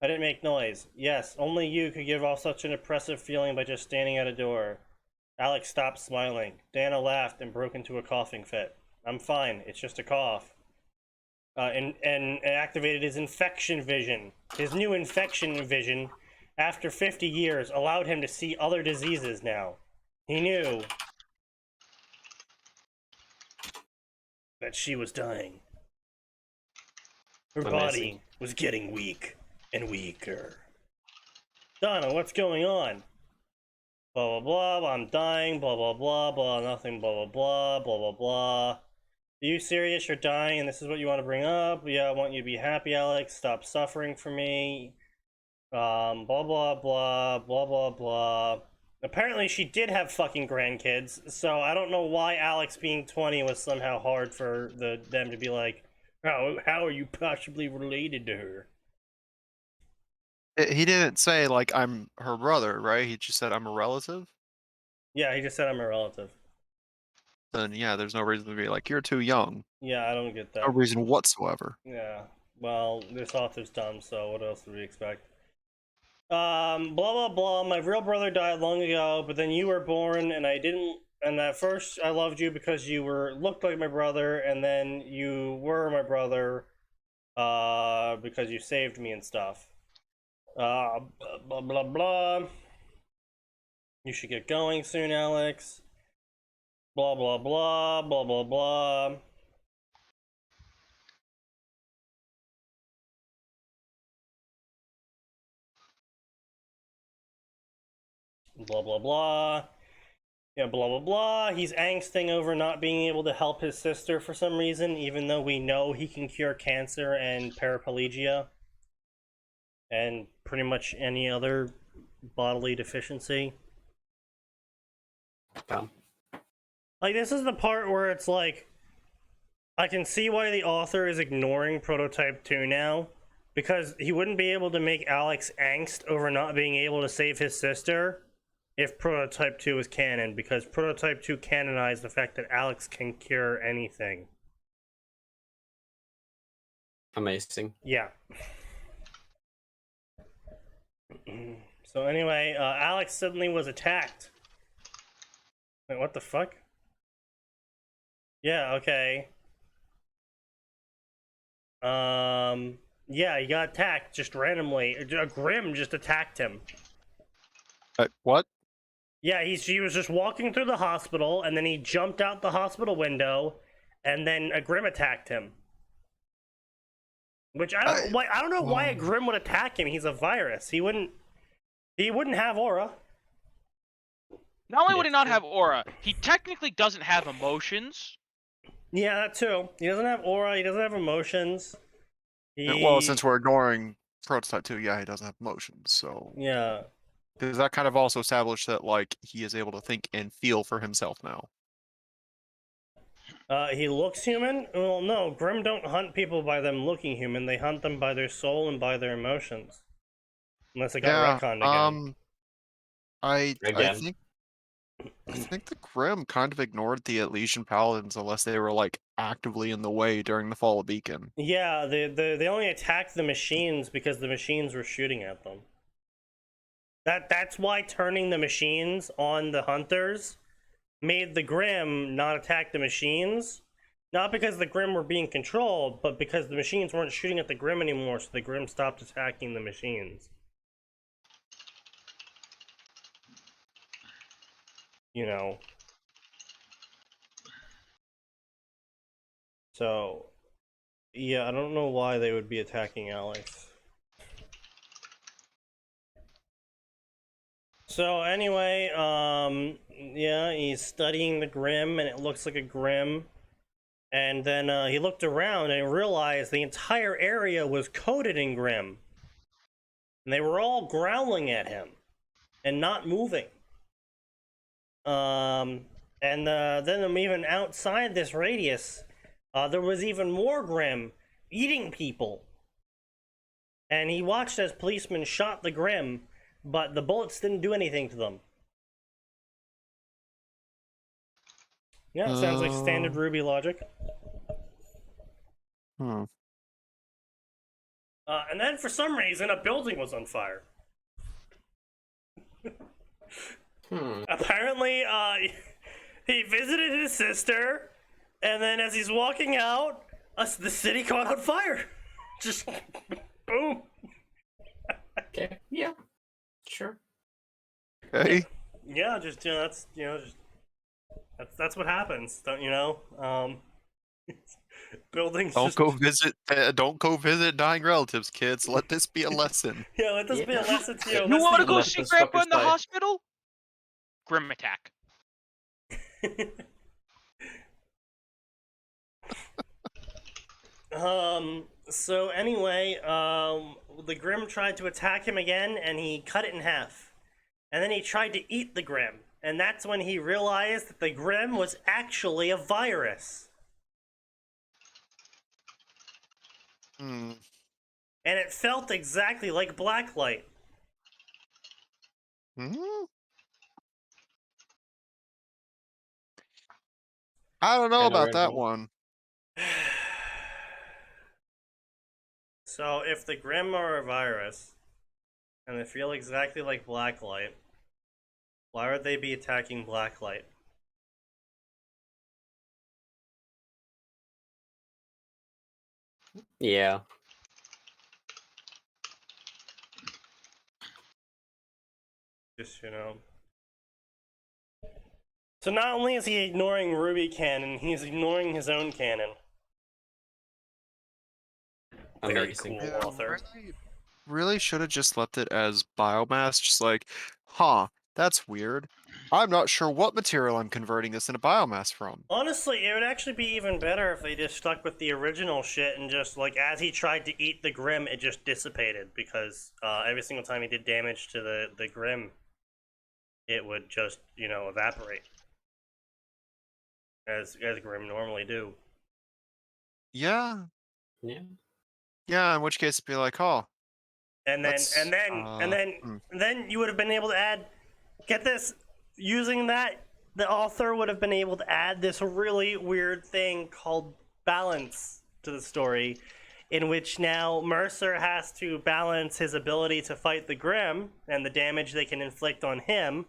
I didn't make noise. Yes, only you could give off such an oppressive feeling by just standing at a door. Alex stopped smiling. Dana laughed and broke into a coughing fit. I'm fine. It's just a cough. And activated his infection vision. His new infection vision, after 50 years, allowed him to see other diseases now. He knew that she was dying. Her body was getting weak and weaker. Donna, what's going on? Blah blah blah, I'm dying, blah blah blah blah, nothing, blah blah blah, blah blah blah. Are you serious? You're dying and this is what you want to bring up? Yeah, I want you to be happy, Alex. Stop suffering for me. Blah blah blah, blah blah blah. Apparently she did have fucking grandkids, so I don't know why Alex being 20 was somehow hard for them to be like, how are you possibly related to her? He didn't say, like, I'm her brother, right? He just said, I'm a relative? Yeah, he just said I'm a relative. Then, yeah, there's no reason to be like, you're too young. Yeah, I don't get that. No reason whatsoever. Yeah, well, this author's dumb, so what else would we expect? Blah blah blah, my real brother died long ago, but then you were born, and I didn't, and at first I loved you because you looked like my brother, and then you were my brother, because you saved me and stuff. Blah blah blah. You should get going soon, Alex. Blah blah blah, blah blah blah. Blah blah blah. Yeah, blah blah blah. He's angsting over not being able to help his sister for some reason, even though we know he can cure cancer and paraplegia and pretty much any other bodily deficiency. Yeah. Like, this is the part where it's like, I can see why the author is ignoring Prototype 2 now, because he wouldn't be able to make Alex angst over not being able to save his sister if Prototype 2 was canon, because Prototype 2 canonized the fact that Alex can cure anything. Amazing. Yeah. So anyway, Alex suddenly was attacked. Wait, what the fuck? Yeah, okay. Yeah, he got attacked just randomly. A Grim just attacked him. What? Yeah, he was just walking through the hospital, and then he jumped out the hospital window, and then a Grim attacked him. Which I don't know why a Grim would attack him. He's a virus. He wouldn't have aura. Not only would he not have aura, he technically doesn't have emotions. Yeah, that too. He doesn't have aura. He doesn't have emotions. Well, since we're ignoring Prototype 2, yeah, he doesn't have emotions, so... Yeah. Does that kind of also establish that, like, he is able to think and feel for himself now? He looks human? Well, no. Grim don't hunt people by them looking human. They hunt them by their soul and by their emotions. Unless they got retconned again. I think the Grim kind of ignored the Elysian Paladins unless they were, like, actively in the way during the Fall of Beacon. Yeah, they only attacked the machines because the machines were shooting at them. That's why turning the machines on the hunters made the Grim not attack the machines. Not because the Grim were being controlled, but because the machines weren't shooting at the Grim anymore, so the Grim stopped attacking the machines. You know. So, yeah, I don't know why they would be attacking Alex. So anyway, yeah, he's studying the Grim, and it looks like a Grim. And then he looked around and realized the entire area was coated in Grim. And they were all growling at him and not moving. And then even outside this radius, there was even more Grim eating people. And he watched as policemen shot the Grim, but the bullets didn't do anything to them. Yeah, it sounds like standard Ruby logic. And then for some reason, a building was on fire. Apparently, he visited his sister, and then as he's walking out, the city caught on fire. Just boom. Okay. Yeah. Sure. Okay. Yeah, just that's what happens. Don't you know? Buildings. Don't just... go visit. Don't go visit dying relatives, kids. Let this be a lesson. Yeah, let this be a lesson to you. You want to go let see those Grandpa fuckers in the die. hospital? Grim attack. So anyway, the Grim tried to attack him again, and he cut it in half. And then he tried to eat the Grim, and that's when he realized that the Grim was actually a virus. And it felt exactly like blacklight. I don't know Kinda about weird, that huh? one. So if the Grim are a virus, and they feel exactly like blacklight, why would they be attacking blacklight? Yeah. Just, you know. So not only is he ignoring Ruby canon, he's ignoring his own canon. Very Amazing. cool, author. Really should have just left it as biomass. Just like, huh, that's weird. I'm not sure what material I'm converting this into biomass from. Honestly, it would actually be even better if they just stuck with the original shit and just, like, as he tried to eat the Grim, it just dissipated, because every single time he did damage to the Grim, it would just, you know, evaporate. As Grim normally do. Yeah. Yeah. Yeah, in which case it'd be like, oh. And then, that's, then you would have been able to add, get this, using that, the author would have been able to add this really weird thing called balance to the story, in which now Mercer has to balance his ability to fight the Grim and the damage they can inflict on him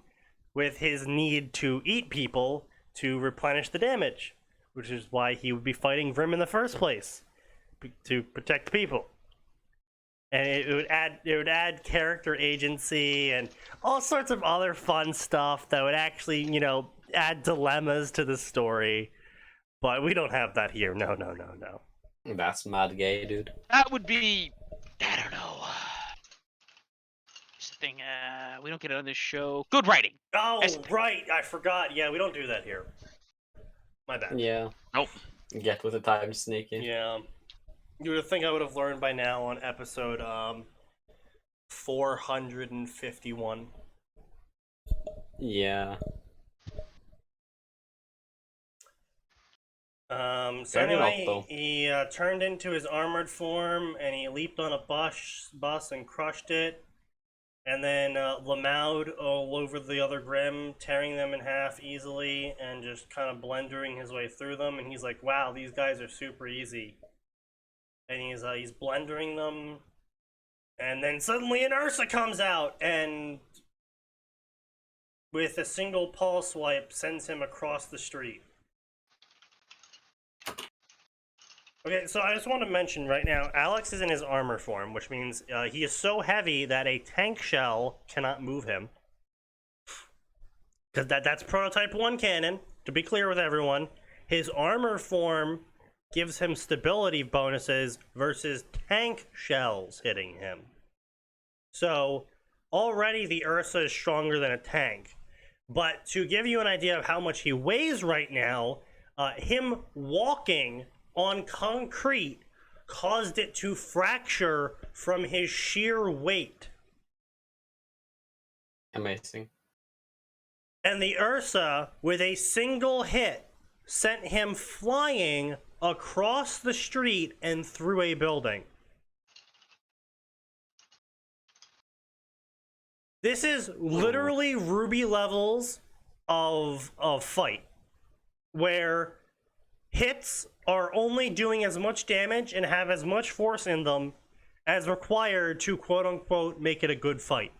with his need to eat people to replenish the damage, which is why he would be fighting Grim in the first place, to protect people. And it would add character agency and all sorts of other fun stuff that would actually, you know, add dilemmas to the story. But we don't have that here. No. That's mad gay, dude. That would be, I don't know. This thing, we don't get it on this show. Good writing. Oh, right. I forgot. Yeah, we don't do that here. My bad. Yeah. Nope. Get with the time, Sneaky. Yeah. You would think I would have learned by now on episode 451. Yeah. So Fair enough, anyway, though. he turned into his armored form, and he leaped on a bus and crushed it. And then Lamaud all over the other Grim, tearing them in half easily, and just kind of blendering his way through them. And he's like, wow, these guys are super easy. And he's blendering them. And then suddenly an Ursa comes out, and with a single pulse swipe, sends him across the street. Okay, so I just want to mention right now, Alex is in his armor form, which means he is so heavy that a tank shell cannot move him. Because that's Prototype 1 canon, to be clear with everyone. His armor form gives him stability bonuses versus tank shells hitting him. So, already the Ursa is stronger than a tank. But to give you an idea of how much he weighs right now, him walking on concrete caused it to fracture from his sheer weight. Amazing. And the Ursa, with a single hit, sent him flying across the street and through a building. This is literally Ruby levels of fight, where hits are only doing as much damage and have as much force in them as required to quote-unquote make it a good fight.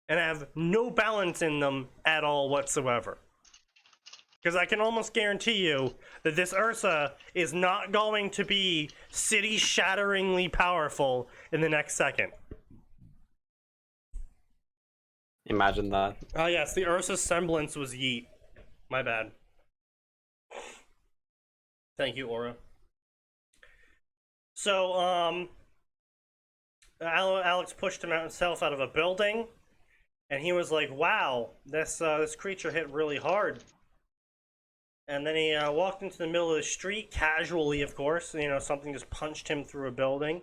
And have no balance in them at all whatsoever. Because I can almost guarantee you that this Ursa is not going to be city-shatteringly powerful in the next second. Imagine that. Oh yes, the Ursa's semblance was yeet. My bad. Thank you, Aura. So, Alex pushed him out himself out of a building, and he was like, "Wow, this creature hit really hard." And then he walked into the middle of the street casually, of course. You know, something just punched him through a building.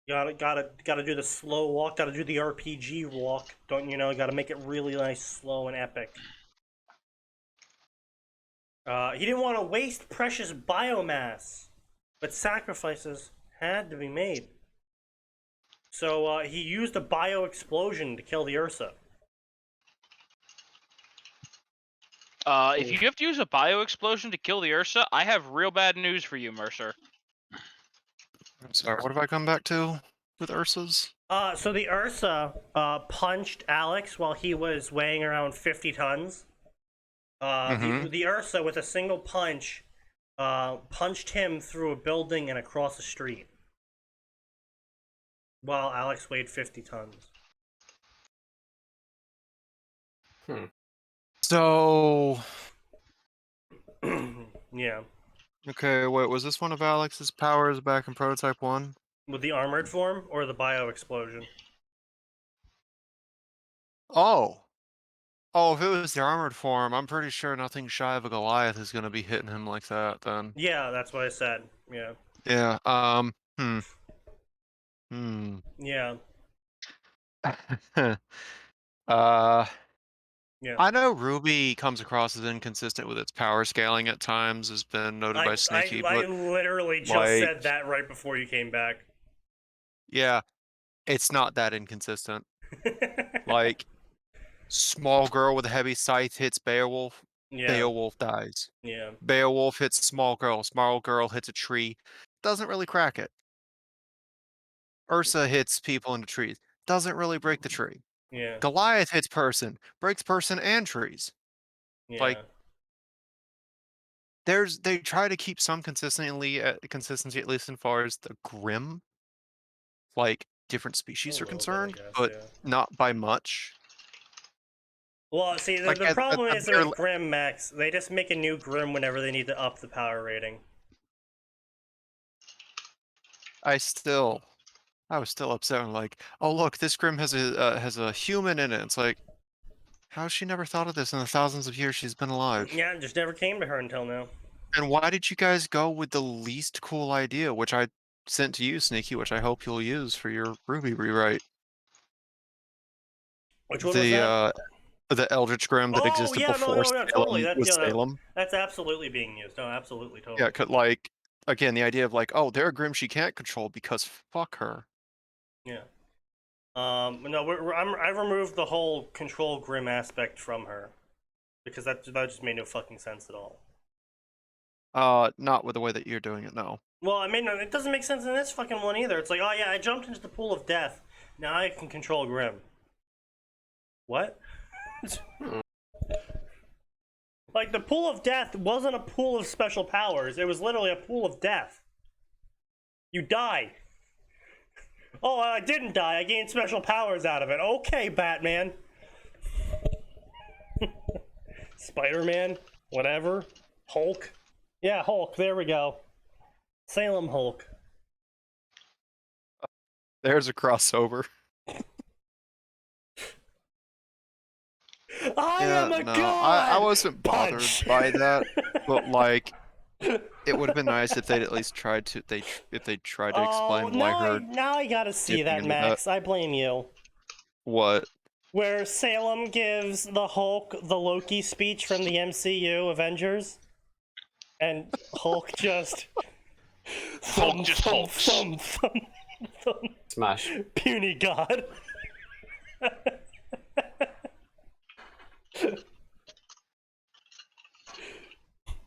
Gotta do the slow walk. Gotta do the RPG walk. Don't you know? Gotta make it really nice, slow, and epic. He didn't want to waste precious biomass, but sacrifices had to be made. So he used a bio explosion to kill the Ursa. If you have to use a bio explosion to kill the Ursa, I have real bad news for you, Mercer. I'm sorry, what have I come back to with Ursas? So the Ursa punched Alex while he was weighing around 50 tons. The Ursa, with a single punch, punched him through a building and across the street. While Alex weighed 50 tons. So... Yeah. Okay, wait, was this one of Alex's powers back in Prototype 1? With the armored form or the bio explosion? Oh! Oh, if it was the armored form, I'm pretty sure nothing shy of a Goliath is gonna be hitting him like that, then. Yeah, that's what I said. Yeah. Yeah, Yeah. Yeah. I know Ruby comes across as inconsistent with its power scaling at times, has been noted by Sneaky, I but literally just like, said that right before you came back. yeah, it's not that inconsistent. Like, small girl with a heavy scythe hits Beowulf, Yeah. Beowulf dies. Yeah. Beowulf hits small girl hits a tree, doesn't really crack it. Ursa hits people into trees, doesn't really break the tree. Yeah. Goliath hits person, breaks person and trees. Yeah. Like, they try to keep some consistency at least as far as the grim, like, different species are concerned, guess, but yeah. not by much. Well, see, Like, the problem at is their with Grim Max, they just make a new Grim whenever they need to up the power rating. I was still upset and like, oh look, this Grim has a human in it. It's like, how's she never thought of this in the thousands of years she's been alive? Yeah, it just never came to her until now. And why did you guys go with the least cool idea, which I sent to you, Sneaky, which I hope you'll use for your Ruby rewrite? Which one was that? The Eldritch Grim that existed before totally. Salem. That's absolutely being used. No, absolutely, totally. Yeah, like, again, the idea of like, oh, they're a Grim she can't control because fuck her. Yeah. No, I removed the whole control Grim aspect from her because that just made no fucking sense at all. Not with the way that you're doing it, no. Well, I mean, it doesn't make sense in this fucking one either. It's like, oh yeah, I jumped into the pool of death. Now I can control Grim. What? Like, the pool of death wasn't a pool of special powers. It was literally a pool of death. You die. Oh, I didn't die. I gained special powers out of it. Okay, Batman. Spider-Man. Whatever. Hulk. Yeah, Hulk. There we go. Salem Hulk. There's a crossover. I am a no, god. I wasn't bothered Punch. by that, but like, it would have been nice if they'd at least tried to if they tried to explain why her now I gotta see dipping that, into Max. I blame you. what. Where Salem gives the Hulk the Loki speech from the MCU Avengers, and Hulk just Hulks. Smash. puny god.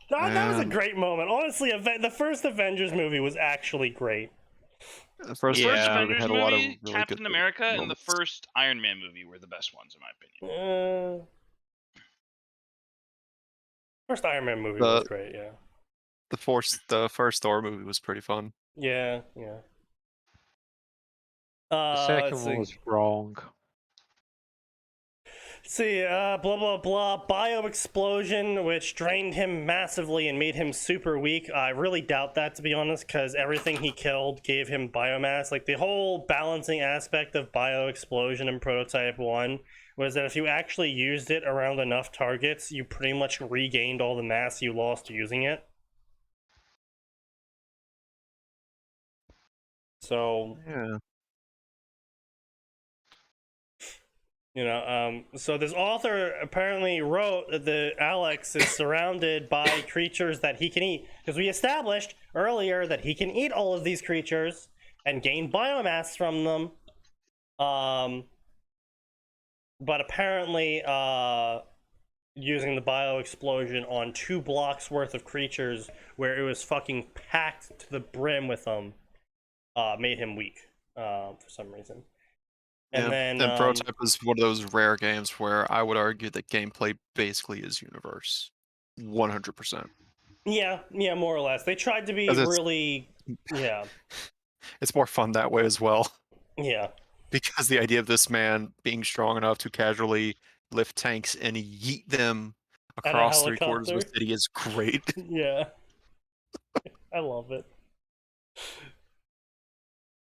That was a Man. great moment. Honestly, the first Avengers movie was actually great. The first Yeah. First one Avengers had a lot of movie, really Captain good America, and the moments. first Iron Man movie were the best ones in my opinion. First Iron Man movie was great, yeah. The first Thor movie was pretty fun. Yeah, yeah. The second let's one see. was wrong. See, blah blah blah, bio explosion, which drained him massively and made him super weak. I really doubt that, to be honest, because everything he killed gave him biomass. Like, the whole balancing aspect of bio explosion in Prototype 1 was that if you actually used it around enough targets, you pretty much regained all the mass you lost using it. So, Yeah. So this author apparently wrote that the Alex is surrounded by creatures that he can eat, because we established earlier that he can eat all of these creatures and gain biomass from them. But apparently, using the bio explosion on 2 blocks worth of creatures where it was fucking packed to the brim with them, made him weak for some reason. And then Prototype is one of those rare games where I would argue that gameplay basically is universe, 100%. Yeah, more or less. They tried to be 'Cause it's- really, yeah, It's more fun that way as well, yeah. because the idea of this man being strong enough to casually lift tanks and yeet them And a across 3/4 of helicopter. the city is great. Yeah, I love it.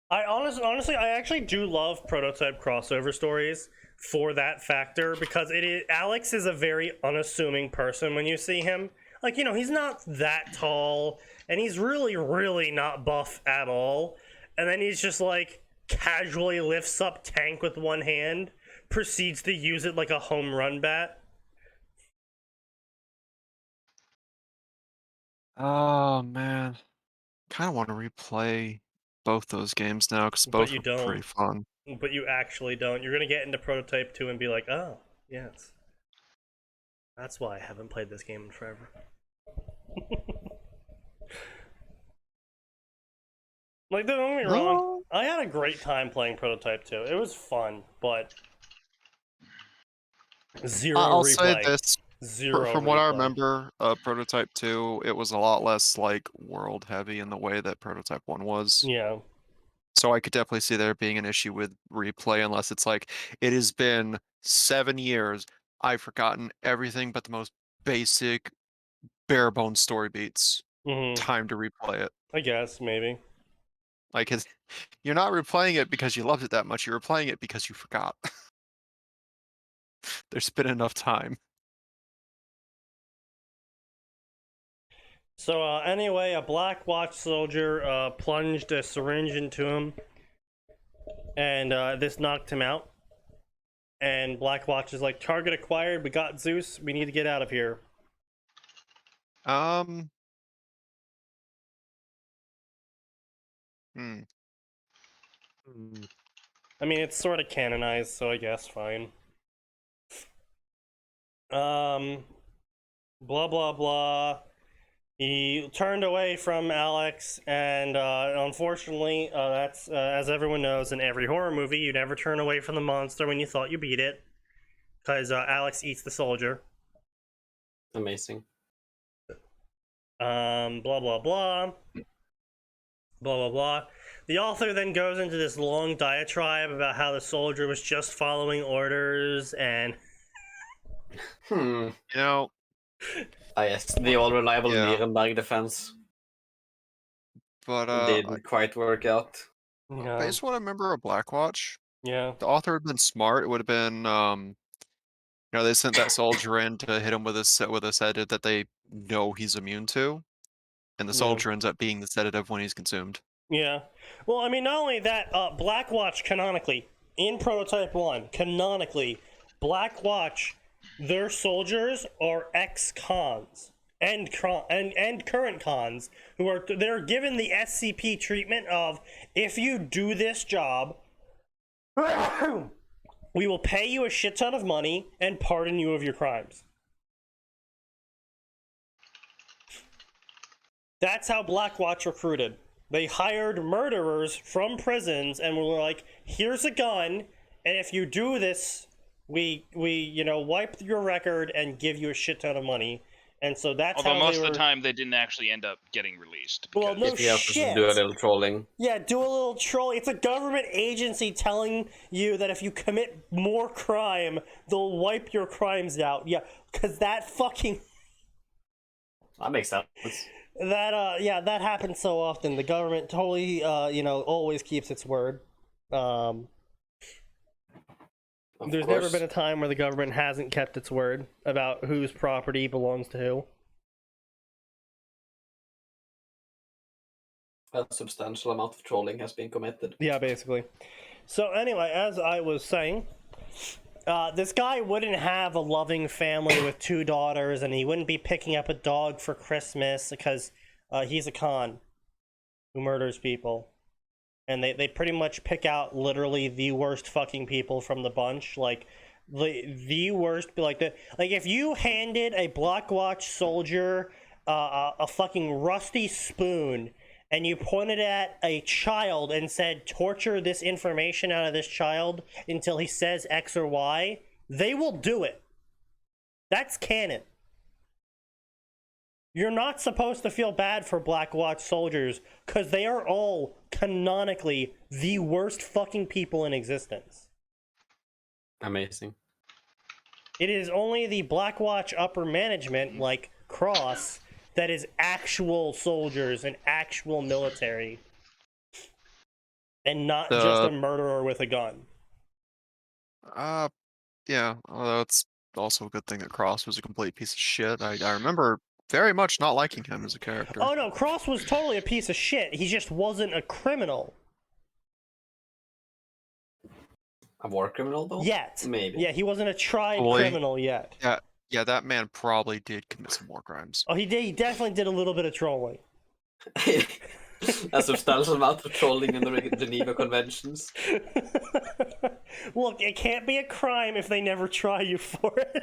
I honestly, I actually do love Prototype crossover stories for that factor, because Alex is a very unassuming person when you see him. Like, he's not that tall, and he's really, really not buff at all. And then he's just like casually lifts up tank with one hand, proceeds to use it like a home run bat. Oh man, kind of want to replay both those games now because But both you were don't. pretty fun. But you actually don't. You're gonna get into Prototype 2 and be like, oh, yes. That's why I haven't played this game in forever. Like, don't get me wrong, I had a great time playing Prototype 2. It was fun, but zero I'll replay. say this. Zero From what I replay. remember, Prototype 2, it was a lot less like world heavy in the way that Prototype 1 was. Yeah. So I could definitely see there being an issue with replay unless it's like, it has been 7 years, I've forgotten everything but the most basic, bare bones story beats. Time to replay it. I guess, maybe. Like, you're not replaying it because you loved it that much, you're replaying it because you forgot. There's been enough time. So, anyway, a Black Watch soldier plunged a syringe into him, and this knocked him out. And Black Watch is like, target acquired, we got Zeus, we need to get out of here. I mean, it's sort of canonized, so I guess fine. Blah blah blah. He turned away from Alex, and unfortunately, that's as everyone knows in every horror movie, you never turn away from the monster when you thought you beat it, because Alex eats the soldier. Amazing. Blah blah blah. Blah blah blah. The author then goes into this long diatribe about how the soldier was just following orders and. You know. Yes, the all reliable Yeah. Nuremberg defense But didn't quite work out. Yeah. Based on what I remember of Blackwatch, Yeah. the author had been smart. It would have been, they sent that soldier in to hit him with a sedative that they know he's immune to, and the Yeah. soldier ends up being the sedative when he's consumed. Yeah. Well, I mean, not only that, Blackwatch canonically, in Prototype 1, canonically, Blackwatch, their soldiers are ex-cons and current cons who are they're given the SCP treatment of, if you do this job, we will pay you a shit ton of money and pardon you of your crimes. That's how Blackwatch recruited. They hired murderers from prisons and were like, here's a gun, and if you do this, we wipe your record and give you a shit ton of money. And so that's Although how most they were... of the time they didn't actually end up getting released. Well, no If you have to shit. do a little trolling. Yeah, do a little troll. It's a government agency telling you that if you commit more crime, they'll wipe your crimes out. Yeah, because that fucking... That makes sense. that happens so often. The government totally, always keeps its word. Of There's course. never been a time where the government hasn't kept its word about whose property belongs to who. A substantial amount of trolling has been committed. Yeah, basically. So anyway, as I was saying, this guy wouldn't have a loving family with 2 daughters, and he wouldn't be picking up a dog for Christmas because he's a con who murders people. And they pretty much pick out literally the worst fucking people from the bunch. Like, the worst, like if you handed a Blackwatch soldier a fucking rusty spoon and you pointed at a child and said, torture this information out of this child until he says X or Y, they will do it. That's canon. You're not supposed to feel bad for Blackwatch soldiers, because they are all canonically the worst fucking people in existence. Amazing. It is only the Blackwatch upper management, like Cross, that is actual soldiers and actual military. And not just a murderer with a gun. Yeah, although it's also a good thing that Cross was a complete piece of shit. I remember very much not liking him as a character. Oh no, Cross was totally a piece of shit. He just wasn't a criminal. A war criminal, though? Yet. Maybe. Yeah, he wasn't a tried Probably. criminal yet. Yeah, that man probably did commit some war crimes. Oh, he did. He definitely did a little bit of trolling. A substantial amount of trolling in the Geneva Conventions. Look, it can't be a crime if they never try you for it.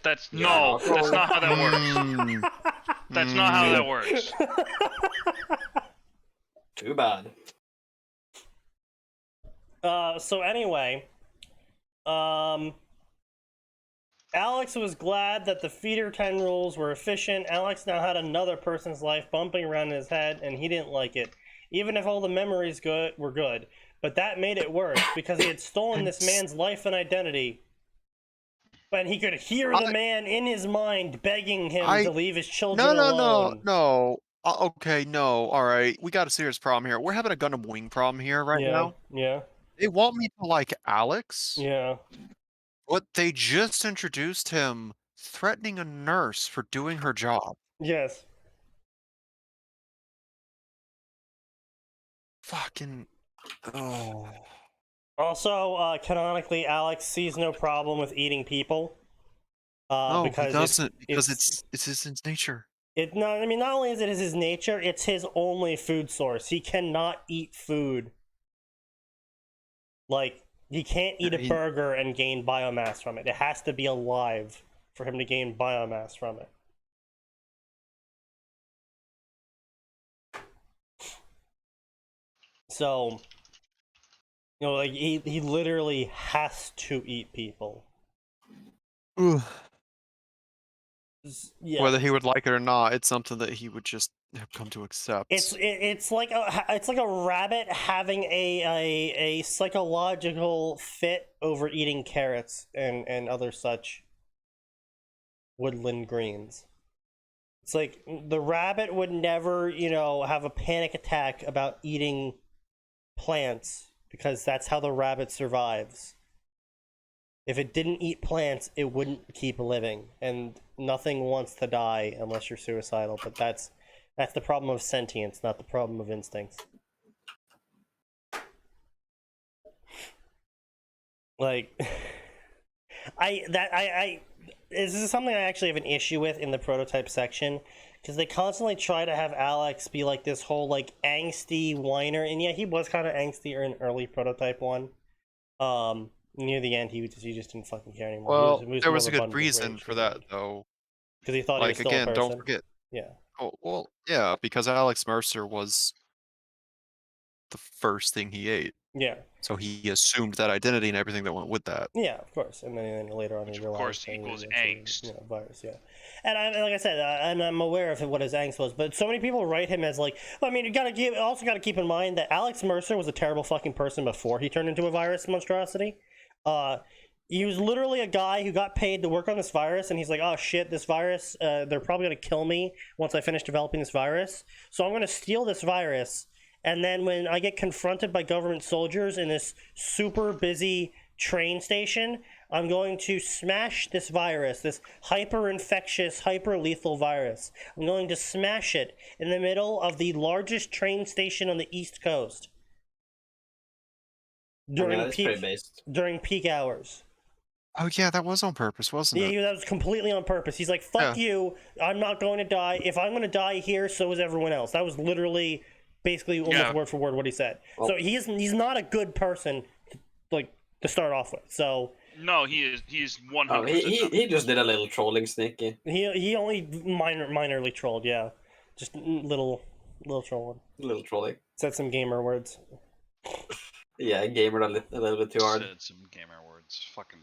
That's not how that works. That's not how that works. Too bad. So anyway, Alex was glad that the feeder 10 rules were efficient. Alex now had another person's life bumping around in his head, and he didn't like it. Even if all the memories were good. But that made it worse, because he had stolen this man's life and identity. And he could hear the man in his mind begging him to leave his children alone. No. Okay, no. All right, we got a serious problem here. We're having a Gundam Wing problem here right now. Yeah. They want me to like Alex, Yeah. but they just introduced him threatening a nurse for doing her job. Yes. Fucking. Oh. Also, canonically, Alex sees no problem with eating people. No, because he doesn't. Because it's his nature. Not only is it his nature, it's his only food source. He cannot eat food. Like, he can't eat a burger and gain biomass from it. It has to be alive for him to gain biomass from it. So, like, he literally has to eat people. Ugh. Yeah. Whether he would like it or not, it's something that he would just have come to accept. It's like a rabbit having a psychological fit over eating carrots and other such woodland greens. It's like the rabbit would never, have a panic attack about eating plants because that's how the rabbit survives. If it didn't eat plants, it wouldn't keep living, and nothing wants to die unless you're suicidal. But that's the problem of sentience, not the problem of instincts. Like, this is something I actually have an issue with in the prototype section, because they constantly try to have Alex be like this whole like angsty whiner, and yeah, he was kind of angsty in early prototype one. Near the end, he just didn't fucking care anymore. Well, he was there more was of a a good bundle of reason rage for that, though. because he thought he was Like, still again, a person. don't forget. Yeah. Oh, well, yeah, because Alex Mercer was the first thing he ate. Yeah. So he assumed that identity and everything that went with that. Yeah, of course. And then later on, he Which, of realized course, that he equals was actually, angst. you know, virus. Yeah. And like I said, and I'm aware of what his angst was, but so many people write him as like. I mean, you also got to keep in mind that Alex Mercer was a terrible fucking person before he turned into a virus monstrosity. He was literally a guy who got paid to work on this virus, and he's like, oh shit, this virus, they're probably going to kill me once I finish developing this virus. So I'm going to steal this virus, and then when I get confronted by government soldiers in this super busy train station, I'm going to smash this virus, this hyper-infectious, hyper-lethal virus. I'm going to smash it in the middle of the largest train station on the East Coast. During peak hours. Oh, yeah, that was on purpose, wasn't it? Yeah, that was completely on purpose. He's like, fuck you, I'm not going to die. If I'm going to die here, so is everyone else. That was literally, basically, almost word for word what he said. Well, so he's not a good person, to start off with, so... No, he's 100%. Oh, he just did a little trolling, Sneaky. He only minorly trolled, yeah. Just little trolling. Little trolling. Said some gamer words. Yeah, gamered a little bit too hard. Said some gamer words. Fucking.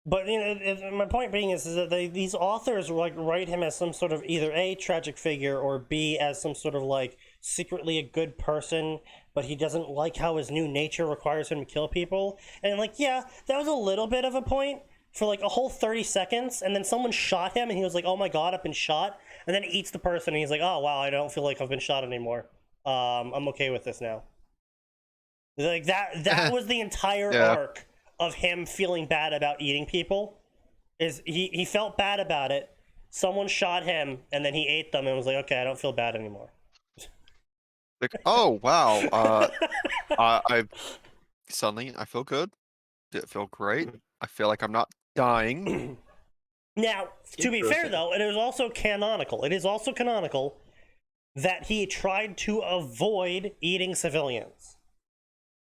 But you know, my point being is that these authors like write him as some sort of either A, tragic figure, or B, as some sort of like secretly a good person, but he doesn't like how his new nature requires him to kill people. And like, yeah, that was a little bit of a point for like a whole 30 seconds, and then someone shot him, and he was like, oh my god, I've been shot, and then he eats the person, and he's like, oh wow, I don't feel like I've been shot anymore. I'm okay with this now. Like that was the entire arc of him feeling bad about eating people. Is he felt bad about it, someone shot him, and then he ate them and was like, okay, I don't feel bad anymore. Like, oh wow, I suddenly I feel good. I feel great. I feel like I'm not dying. Now, to be fair though, it is also canonical. It is also canonical that he tried to avoid eating civilians.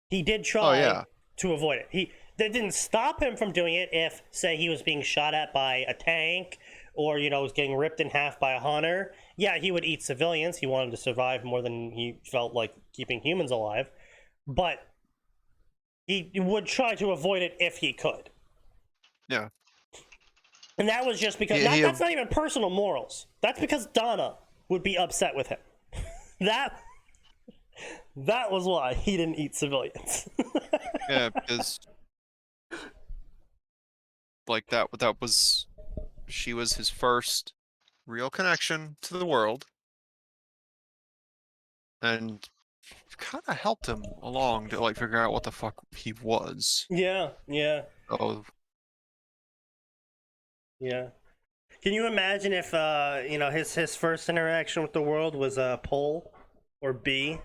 He did try to avoid it. That didn't stop him from doing it if, say, he was being shot at by a tank or, you know, was getting ripped in half by a hunter. Yeah, he would eat civilians. He wanted to survive more than he felt like keeping humans alive. But he would try to avoid it if he could. Yeah. And that was just because... that's not even personal morals. That's because Donna would be upset with him. That was why he didn't eat civilians. Yeah, because like that was she was his first real connection to the world, and kind of helped him along to like figure out what the fuck he was. Yeah. Oh. Yeah. Can you imagine if you know, his first interaction with the world was Pole or B?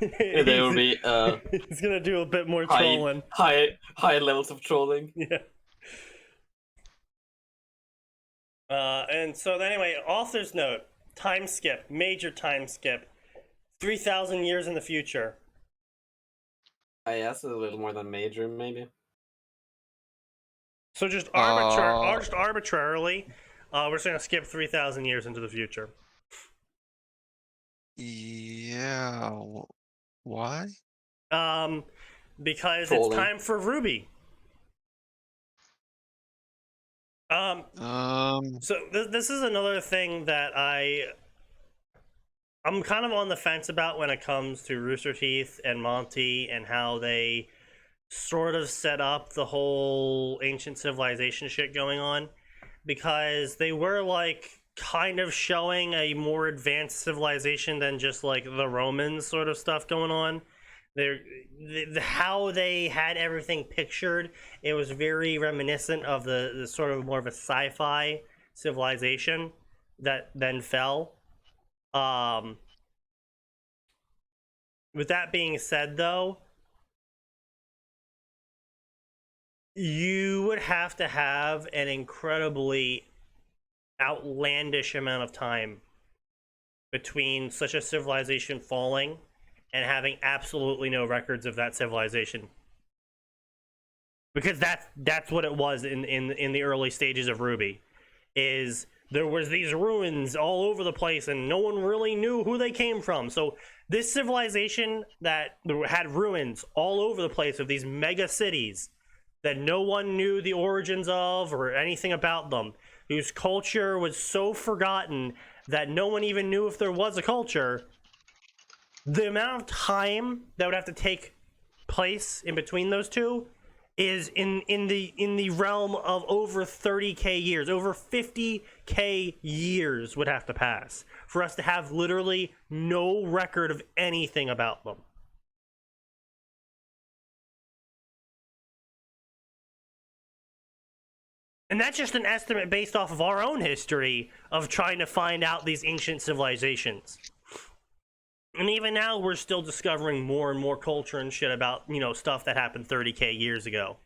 There will be he's gonna do a bit more trolling. High levels of trolling. Yeah. And so anyway, author's note: time skip, major time skip, 3,000 years in the future. I guess a little more than major, maybe. So just arbitrarily, we're just gonna skip 3,000 years into the future. Yeah. Why? Because trolling. It's time for Ruby. So this is another thing that I'm kind of on the fence about when it comes to Rooster Teeth and Monty and how they sort of set up the whole ancient civilization shit going on, because they were like kind of showing a more advanced civilization than just like the Romans sort of stuff going on. How they had everything pictured, it was very reminiscent of the sort of more of a sci-fi civilization that then fell. With that being said, though, you would have to have an incredibly outlandish amount of time between such a civilization falling and having absolutely no records of that civilization, because that's what it was in the early stages of Ruby. Is there was these ruins all over the place and no one really knew who they came from. So this civilization that had ruins all over the place of these mega cities that no one knew the origins of or anything about them, whose culture was so forgotten that no one even knew if there was a culture, the amount of time that would have to take place in between those two is in the realm of over 30k years. Over 50k years would have to pass for us to have literally no record of anything about them. And that's just an estimate based off of our own history of trying to find out these ancient civilizations. And even now, we're still discovering more and more culture and shit about, you know, stuff that happened 30k years ago.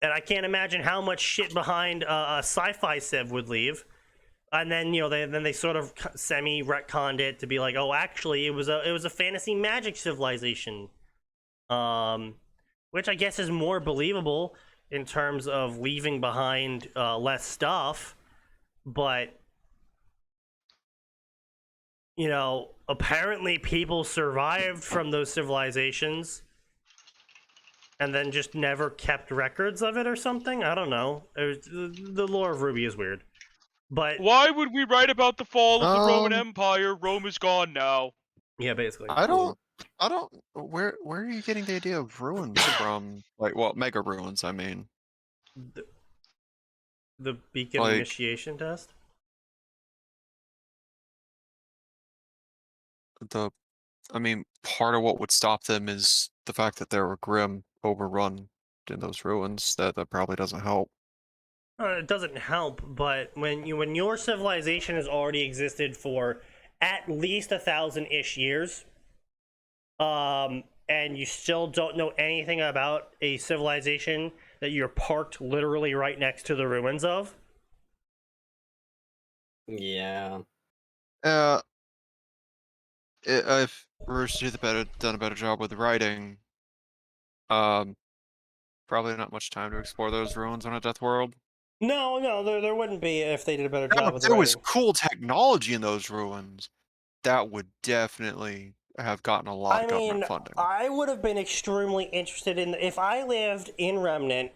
And I can't imagine how much shit behind a sci-fi civ would leave. And then, you know, they sort of semi-retconned it to be like, oh, actually, it was a fantasy magic civilization. Which I guess is more believable in terms of leaving behind less stuff. But, you know, apparently people survived from those civilizations and then just never kept records of it or something. I don't know. The lore of Ruby is weird. But why would we write about the fall of the Roman Empire? Rome is gone now. Yeah, basically. I don't. Where are you getting the idea of ruins from? Like, well, mega ruins. I mean, the beacon initiation test. I mean, part of what would stop them is the fact that they were grim, overrun in those ruins. That probably doesn't help. It doesn't help, but when your civilization has already existed for at least 1,000-ish years, and you still don't know anything about a civilization that you're parked literally right next to the ruins of. Yeah. If Rooster done a better job with writing, probably not much time to explore those ruins on a Death World. No, there wouldn't be if they did a better job with There was writing. cool technology in those ruins. That would definitely have gotten a lot of government funding. I would have been extremely interested in if I lived in Remnant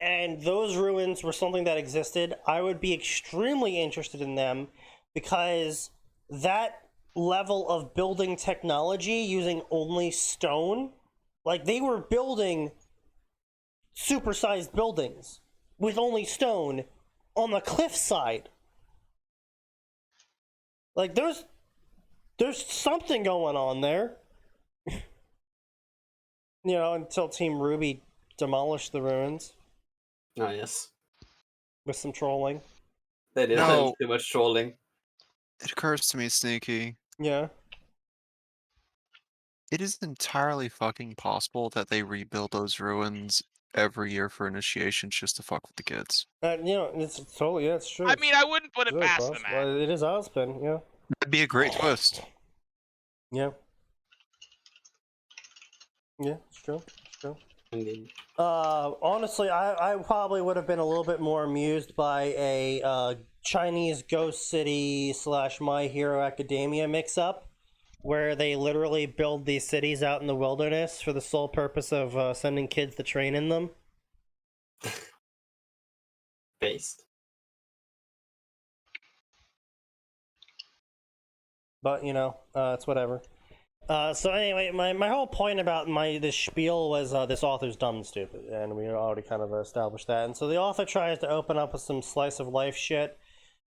and those ruins were something that existed. I would be extremely interested in them because that level of building technology using only stone, like they were building supersized buildings with only stone on the cliffside. Like there's something going on there. You know, until Team Ruby demolished the ruins. Oh, yes. With some trolling. They did too much trolling. It occurs to me, Sneaky. Yeah. It is entirely fucking possible that they rebuild those ruins every year for initiations just to fuck with the kids. You know, it's totally, yeah, it's true. I mean, I wouldn't put it It's past really them, possible. man. It is Ozpin, yeah. That'd be a great twist. Yeah. Yeah, it's true. It's true. Indeed. Honestly, I probably would have been a little bit more amused by a Chinese Ghost City / My Hero Academia mix-up, where they literally build these cities out in the wilderness for the sole purpose of sending kids to train in them. Based. But, you know, it's whatever. So anyway, my whole point about this spiel was this author's dumb and stupid, and we already kind of established that. And so the author tries to open up with some slice of life shit,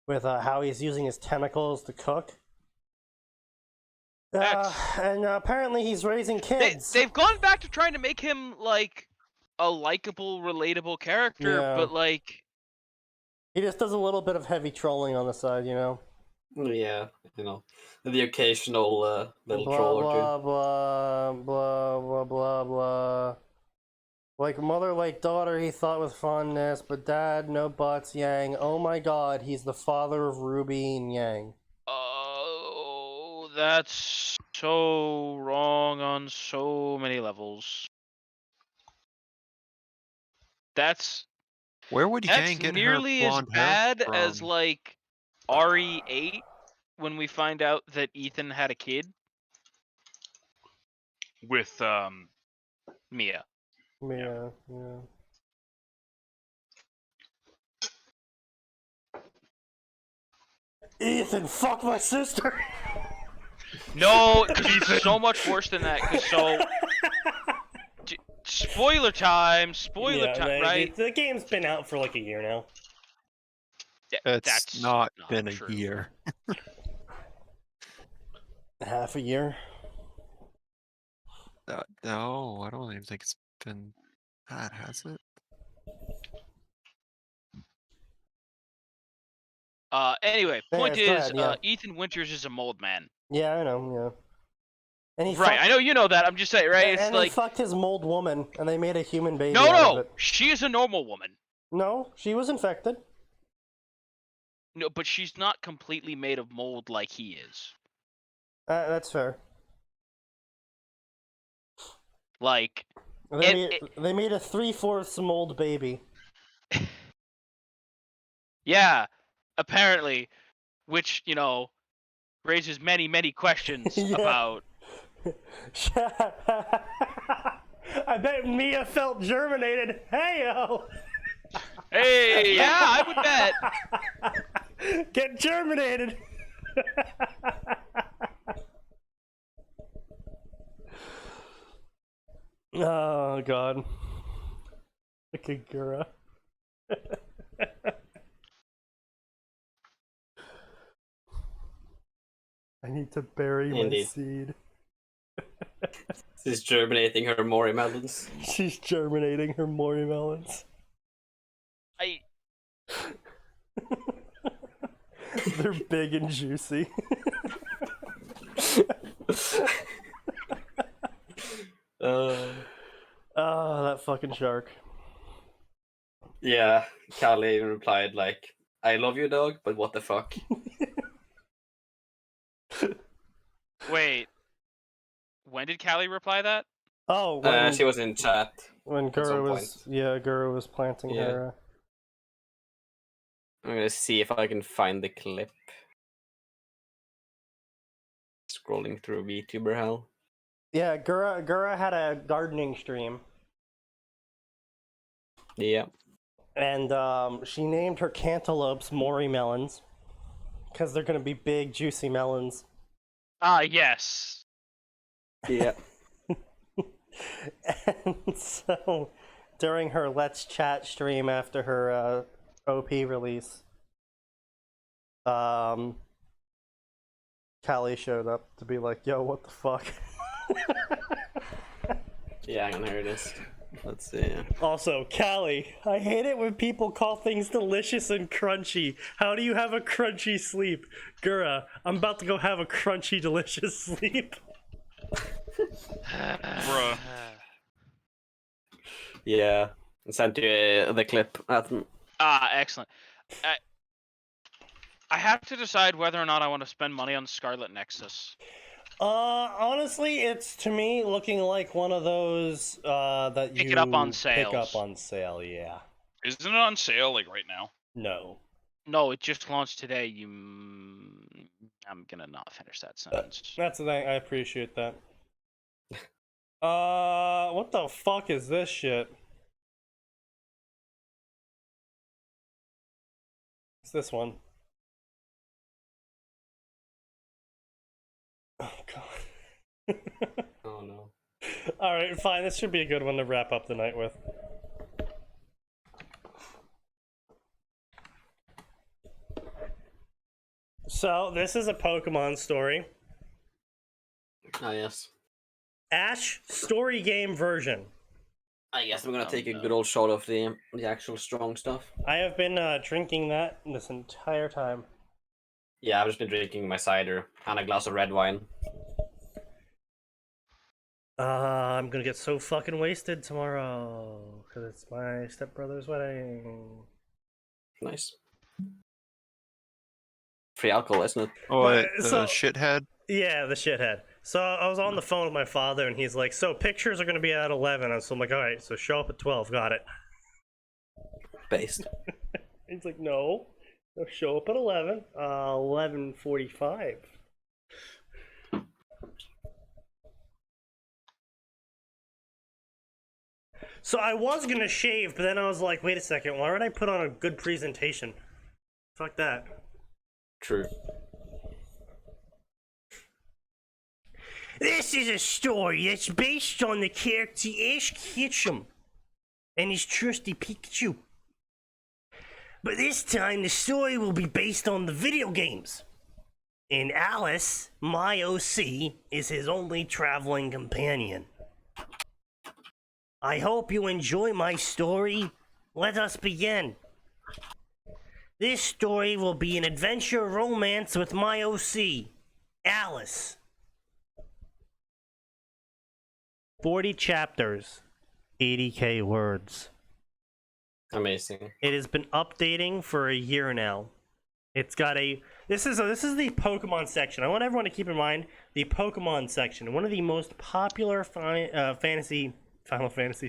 with how he's using his tentacles to cook. And apparently he's raising kids. They've gone back to trying to make him like a likable, relatable character, Yeah. but like He just does a little bit of heavy trolling on the side, you know. Yeah, you know, the occasional little Blah troll or blah blah blah blah blah blah. Like mother, like daughter, he thought with fondness, but dad, no buts. Yang, oh my God, he's the father of Ruby and Yang. oh, that's so wrong on so many levels. That's Where would Yang get her nearly as blonde hair bad as from? like RE8 when we find out that Ethan had a kid With Mia. Yeah. Ethan, fuck my sister. No, it's so much worse than that. 'Cause so, spoiler time, right? The game's been out for like a year now. It's not been true. a year. Half a year. No, I don't even think it's been that, has it? Anyway, point it's is, bad, yeah. Ethan Winters is a mold man. Yeah, I know. Yeah. And he Right, I know you know that. I'm just saying, right? It's and like he fucked his mold woman, and they made a human baby no, out of no, it. she is a normal woman. No, she was infected. No, but she's not completely made of mold like he is. That's fair. Like, They made a 3/4 mold baby. yeah, apparently, which raises many, many questions Yeah. about. I bet Mia felt germinated. Hey-o! Hey, yeah, I would bet. Get germinated! Oh, God. Look at Gura. I need to bury my Indeed. seed. She's germinating her Mori melons. She's germinating her Mori melons. They're big and juicy. Oh, that fucking shark. Yeah, Callie replied like, "I love you, dog, but what the fuck?" Wait, when did Callie reply that? Oh, when, She was in chat. when at Gura some was, yeah, Gura was planting Yeah. her. I'm gonna see if I can find the clip. Scrolling through VTuber hell. Yeah, Gura had a gardening stream, Yeah. and she named her cantaloupes Mori melons because they're gonna be big, juicy melons. Ah, yes. Yeah. And so, during her Let's Chat stream after her OP release, Callie showed up to be like, "Yo, what the fuck?" Yeah, hang on, here it is. Let's see. Also, Callie, I hate it when people call things delicious and crunchy. How do you have a crunchy sleep? Gura, I'm about to go have a crunchy, delicious sleep. bruh. Yeah. I sent you the clip. Ah, excellent. I have to decide whether or not I want to spend money on Scarlet Nexus. Honestly, it's to me looking like one of those that Pick you it up on pick up sales. on sale. Yeah. Isn't it on sale like right now? No. No, it just launched today. I'm gonna not finish that sentence. That's the thing. I appreciate that. What the fuck is this shit? It's this one. Oh god. Oh no. Alright, fine. This should be a good one to wrap up the night with. So this is a Pokemon story. Ah, yes. Ash story game version. I guess I'm gonna take a good old shot of the actual strong stuff. I have been drinking that this entire time. Yeah, I've just been drinking my cider and a glass of red wine. I'm gonna get so fucking wasted tomorrow because it's my stepbrother's wedding. Nice. Free alcohol, isn't it? Oh, But, the so- shithead. Yeah, the shithead. So I was on the phone with my father, and he's like, "So pictures are gonna be at 11." And so I'm like, "All right, so show up at 12. Got it." Based. He's like, "No, they'll show up at 11. 11:45." So I was gonna shave, but then I was like, "Wait a second. Why would I put on a good presentation? Fuck that." True. This is a story that's based on the character Ash Ketchum and his trusty Pikachu. But this time the story will be based on the video games. And Alice, my OC, is his only traveling companion. I hope you enjoy my story. Let us begin. This story will be an adventure romance with my OC, Alice. 40 chapters, 80k words. Amazing. It has been updating for a year now. It's got a this is the Pokemon section. I want everyone to keep in mind the Pokemon section, one of the most popular Final Fantasy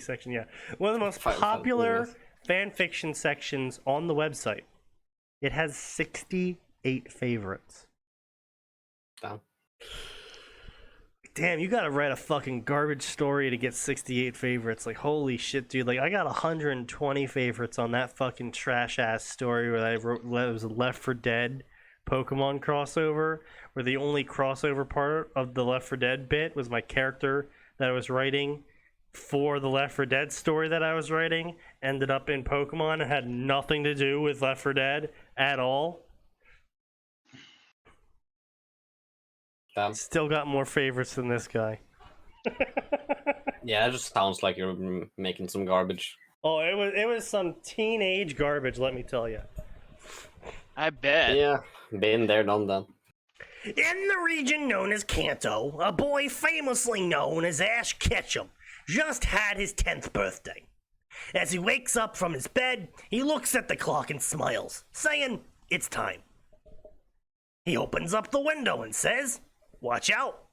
section. Yeah, one of the most popular fan fiction sections on the website. It has 68 favorites. Damn, you gotta write a fucking garbage story to get 68 favorites. Like, holy shit, dude. Like, I got 120 favorites on that fucking trash-ass story where I wrote, it was a Left 4 Dead Pokemon crossover, where the only crossover part of the Left 4 Dead bit was my character that I was writing for the Left 4 Dead story that I was writing, ended up in Pokemon and had nothing to do with Left 4 Dead at all. Still got more favorites than this guy. Yeah, it just sounds like you're making some garbage. Oh, it was some teenage garbage, let me tell you. I bet. Yeah, been there, done that. In the region known as Kanto, a boy famously known as Ash Ketchum just had his 10th birthday. As he wakes up from his bed, he looks at the clock and smiles, saying, "It's time." He opens up the window and says, "Watch out,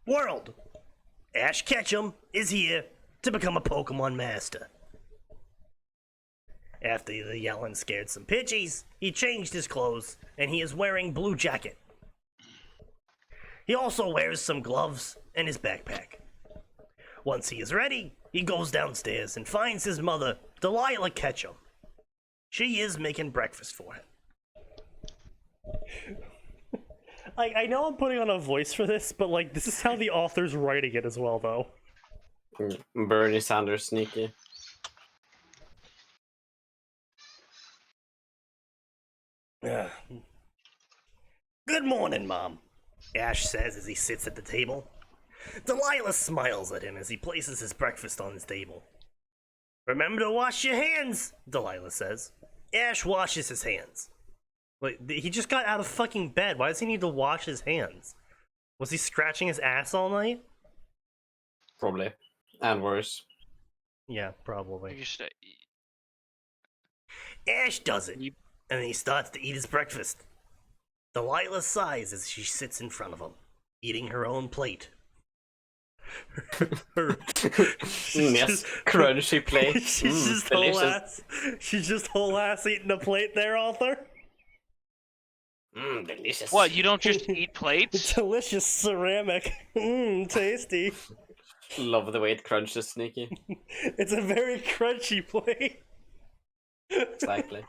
world. Ash Ketchum is here to become a Pokemon master." After the yelling scared some Pidgeys, he changed his clothes, and he is wearing blue jacket. He also wears some gloves and his backpack. Once he is ready, he goes downstairs and finds his mother, Delilah Ketchum. She is making breakfast for him. I know I'm putting on a voice for this, but like this is how the author's writing it as well, though. Bernie Sanders sneaky. Good morning, Mom, Ash says as he sits at the table. Delilah smiles at him as he places his breakfast on his table. Remember to wash your hands, Delilah says. Ash washes his hands. Wait, he just got out of fucking bed. Why does he need to wash his hands? Was he scratching his ass all night? Probably. And worse. Yeah, probably. You just, Ash does it, and then he starts to eat his breakfast. Delilah sighs as she sits in front of him, eating her own plate. Yes, crunchy plate. She's just whole ass eating a plate there, author. Delicious. what, you don't just eat plates? Delicious ceramic. Tasty. Love the way it crunches, Sneaky. It's a very crunchy plate. Exactly.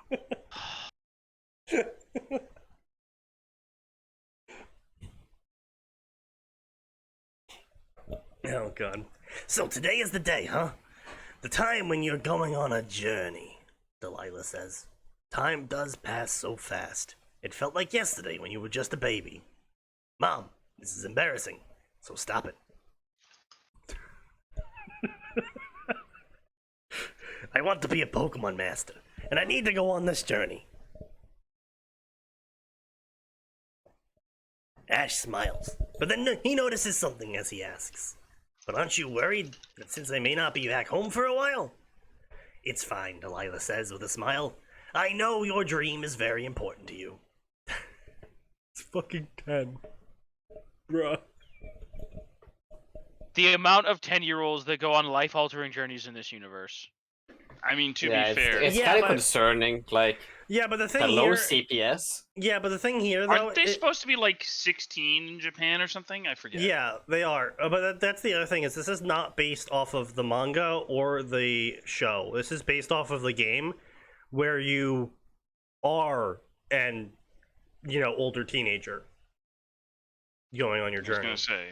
Oh god. So today is the day, huh? The time when you're going on a journey, Delilah says. Time does pass so fast. It felt like yesterday when you were just a baby. Mom, this is embarrassing, so stop it. I want to be a Pokemon master, and I need to go on this journey. Ash smiles, but then he notices something as he asks. But aren't you worried that since I may not be back home for a while? It's fine, Delilah says with a smile. I know your dream is very important to you. It's fucking 10. Bruh. The amount of 10-year-olds that go on life-altering journeys in this universe. I mean, to Yeah, be fair, it's Yeah, kind of but- concerning. Like, Yeah, but the thing hello, here... CPS. Yeah, but the thing here, though... aren't they supposed to be like 16 in Japan or something? I forget. Yeah, they are. But that's the other thing, is this is not based off of the manga or the show. This is based off of the game, where you are an, older teenager going on your I was journey. gonna say,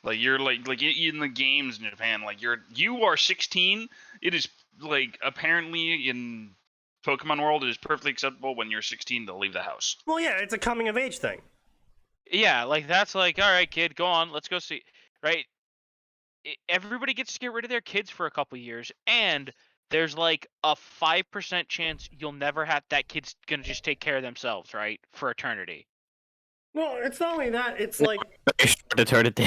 like you're like in the games in Japan, like you are 16. It is like apparently in Pokemon World, it is perfectly acceptable when you're 16 to leave the house. Well, yeah, it's a coming of age thing. Yeah, like that's like, all right, kid, go on, let's go see. Right? Everybody gets to get rid of their kids for a couple years, and there's like a 5% chance you'll never have that kid's gonna just take care of themselves, right, for eternity. Well, it's not only that, it's like... Eternity.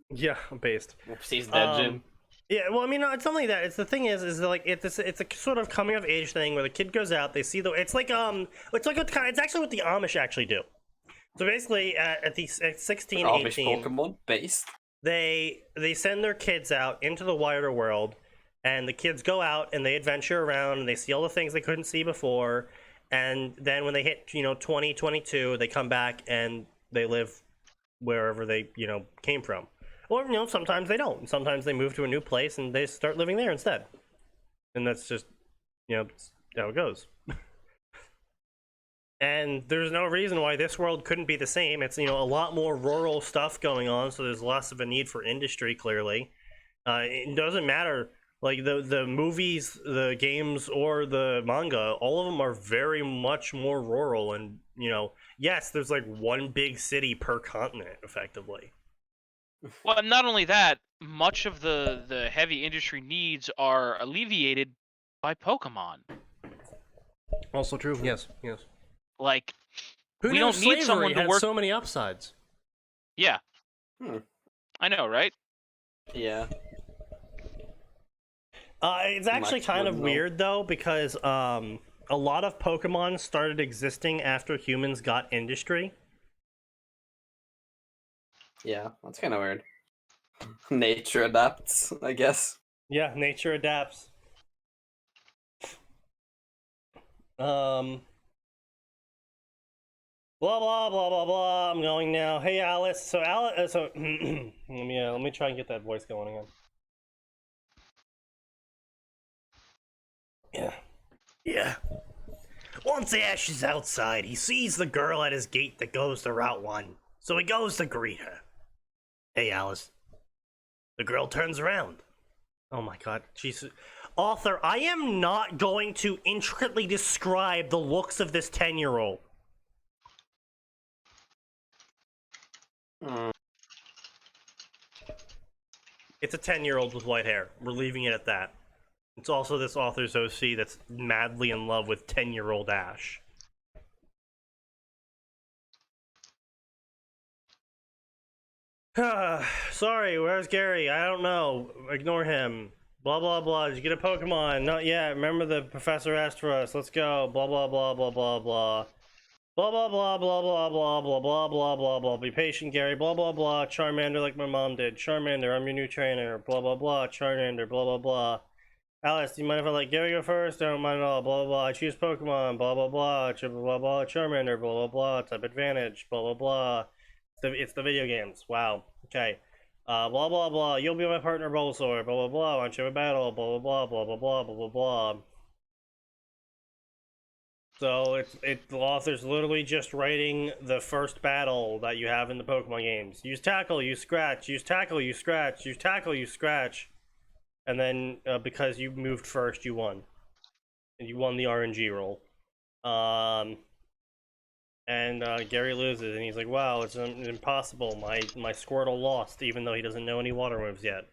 Yeah, I'm based. He's dead, Jim. Yeah, well, I mean, no, it's something that it's the thing is like it's a sort of coming of age thing where the kid goes out, they see it's actually what the Amish actually do. So basically, at 16, Amish 18, Pokemon based. they send their kids out into the wider world, and the kids go out and they adventure around and they see all the things they couldn't see before, and then when they hit 20, 22, they come back and they live wherever they came from. Or, sometimes they don't. Sometimes they move to a new place and they start living there instead. And that's just, it's how it goes. And there's no reason why this world couldn't be the same. It's, a lot more rural stuff going on, so there's less of a need for industry, clearly. It doesn't matter. Like, the movies, the games, or the manga, all of them are very much more rural. And, yes, there's like one big city per continent, effectively. Well, and not only that, much of the heavy industry needs are alleviated by Pokemon. Also true. Yes. Like, Who we knew don't need slavery someone to had work. so many upsides? Yeah. Hmm. I know, right? Yeah. It's actually Much kind of wouldn't know. weird though, because a lot of Pokemon started existing after humans got industry. Yeah, that's kind of weird. Nature adapts, I guess. Yeah, nature adapts. Blah blah blah blah blah. I'm going now. Hey Alice. So Alice. So let me try and get that voice going again. Yeah. Once Ash is outside, he sees the girl at his gate that goes to Route 1. So he goes to greet her. Hey, Alice. The girl turns around. Oh my god. She's... Author, I am not going to intricately describe the looks of this 10-year-old. It's a 10-year-old with white hair. We're leaving it at that. It's also this author's OC that's madly in love with 10-year-old Ash. Sorry, where's Gary? I don't know. Ignore him. Blah blah blah. Did you get a Pokemon? Not yet. Remember the professor asked for us. Let's go. Blah blah blah blah blah blah. Blah blah blah blah blah blah blah blah blah blah blah. Be patient, Gary. Blah blah blah. Charmander like my mom did. Charmander, I'm your new trainer. Blah blah blah. Charmander. Blah blah blah. Alice, do you mind if I let Gary go first? I don't mind at all. Blah blah blah. I choose Pokemon. Blah blah blah. Blah blah blah. Charmander. Blah blah blah. Type advantage. Blah blah blah. It's the video games. Wow. Okay. Blah blah blah. You'll be my partner, Bulbasaur. Blah blah blah. Why don't you have a battle? Blah blah blah. Blah blah blah. Blah blah blah. So the author's literally just writing the first battle that you have in the Pokemon games. Use tackle, use scratch. Use tackle, use scratch. Use tackle, use scratch. And then because you moved first, you won. And you won the RNG roll. And Gary loses, and he's like, "Wow, it's impossible. My Squirtle lost, even though he doesn't know any water moves yet."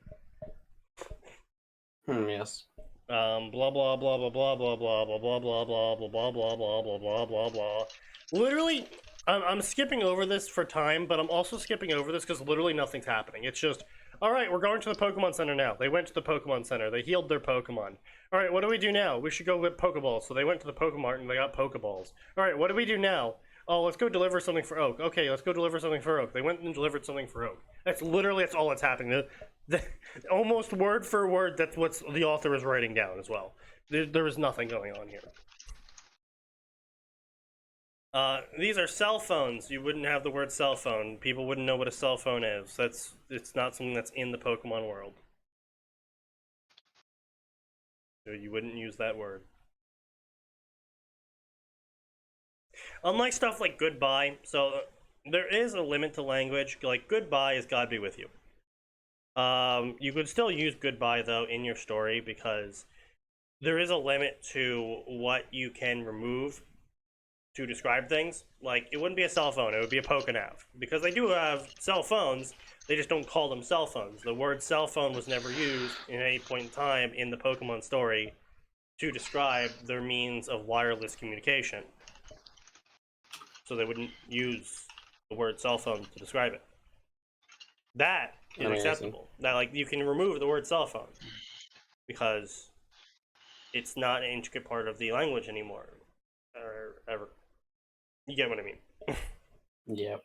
Yes. Blah blah blah blah blah blah blah blah blah blah blah blah blah blah blah blah blah blah blah. Literally, I'm skipping over this for time, but I'm also skipping over this because literally nothing's happening. It's just, all right, we're going to the Pokemon Center now. They went to the Pokemon Center. They healed their Pokemon. All right, what do we do now? We should go get Pokeballs. So they went to the Pokemart and they got Pokeballs. All right, what do we do now? Oh, let's go deliver something for Oak. Okay, let's go deliver something for Oak. They went and delivered something for Oak. That's all that's happening. Almost word for word, that's what the author is writing down as well. There is nothing going on here. These are cell phones. You wouldn't have the word cell phone. People wouldn't know what a cell phone is. It's not something that's in the Pokemon world. So you wouldn't use that word. Unlike stuff like goodbye, so there is a limit to language. Like goodbye is God be with you. You could still use goodbye though in your story because there is a limit to what you can remove to describe things. Like it wouldn't be a cell phone, it would be a Pokenav. Because they do have cell phones, they just don't call them cell phones. The word cell phone was never used in any point in time in the Pokemon story to describe their means of wireless communication. So they wouldn't use the word cell phone to describe it. That is acceptable. That like you can remove the word cell phone because it's not an intricate part of the language anymore, or ever. You get what I mean? Yep.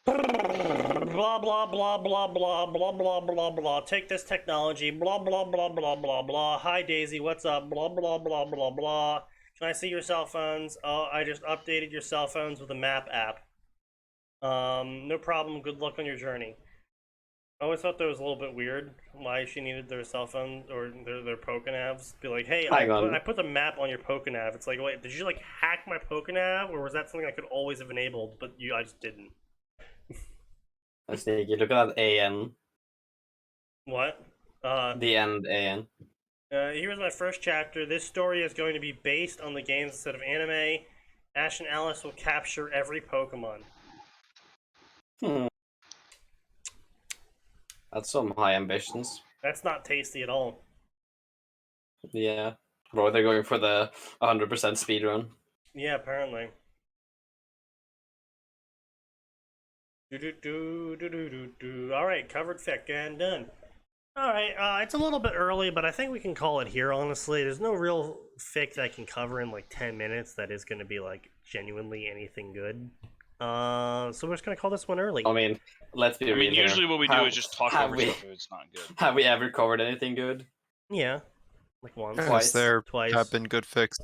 Blah blah blah blah blah blah blah blah blah. Take this technology. Blah blah blah blah blah blah. Hi Daisy, what's up? Blah blah blah blah blah. Can I see your cell phones? Oh, I just updated your cell phones with a map app. No problem. Good luck on your journey. I always thought that was a little bit weird. Why she needed their cell phone or their Pokenavs. Be like, hey, I put the map on your Pokenav. It's like, wait, did you like hack my Pokenav, or was that something I could always have enabled, but I just didn't? That's sneaky. Look at that AN. What? The end AN. Here's my first chapter. This story is going to be based on the games instead of anime. Ash and Alice will capture every Pokemon. That's some high ambitions. That's not tasty at all. Yeah. Bro, they're going for the 100% speedrun. Yeah, apparently. Alright, covered fic and done. Alright, it's a little bit early, but I think we can call it here, honestly. There's no real fic that I can cover in like 10 minutes that is going to be like genuinely anything good. So we're just going to call this one early. I mean, let's be real here. Usually what we do is just talk over stuff if it's not good. Have we ever covered anything good? Yeah. Like once. Twice. There Twice. have been good fix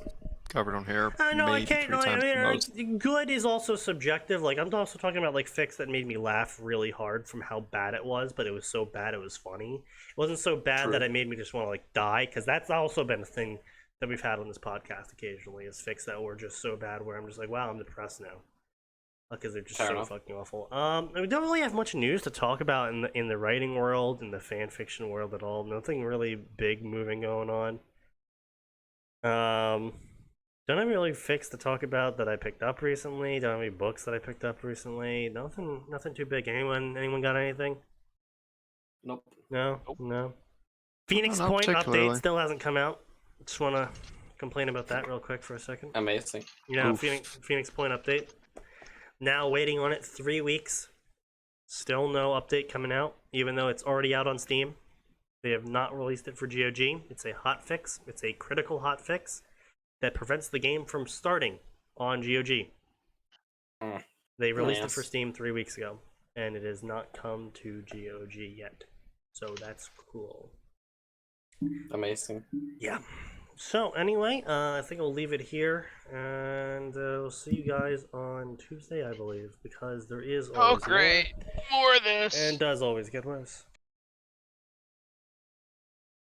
covered on here. No, I maybe can't. 3 No, times the I most. mean, good is also subjective. Like I'm also talking about like fics that made me laugh really hard from how bad it was, but it was so bad it was funny. It wasn't so bad that it made me just want to like die, because that's also been a thing that we've had on this podcast occasionally. Is fics that were just so bad where I'm just like, wow, I'm depressed now, because they're just so fucking awful. We don't really have much news to talk about in the writing world, in the fan fiction world at all. Nothing really big moving going on. Don't have really fics to talk about that I picked up recently. Don't have any books that I picked up recently. Nothing too big. Anyone got anything? Nope. No. Phoenix Not Point particularly. update still hasn't come out. Just want to complain about that real quick for a second. Amazing. Yeah, Oof. Phoenix Point update. Now waiting on it 3 weeks. Still no update coming out, even though it's already out on Steam. They have not released it for GOG. It's a hot fix. It's a critical hot fix that prevents the game from starting on GOG. They released it for Steam 3 weeks ago, and it has not come to GOG yet. So that's cool. Amazing. Yeah. So anyway, I think I'll leave it here, and we'll see you guys on Tuesday, I believe, because there is always Oh, great. More of this. more, and does always get worse.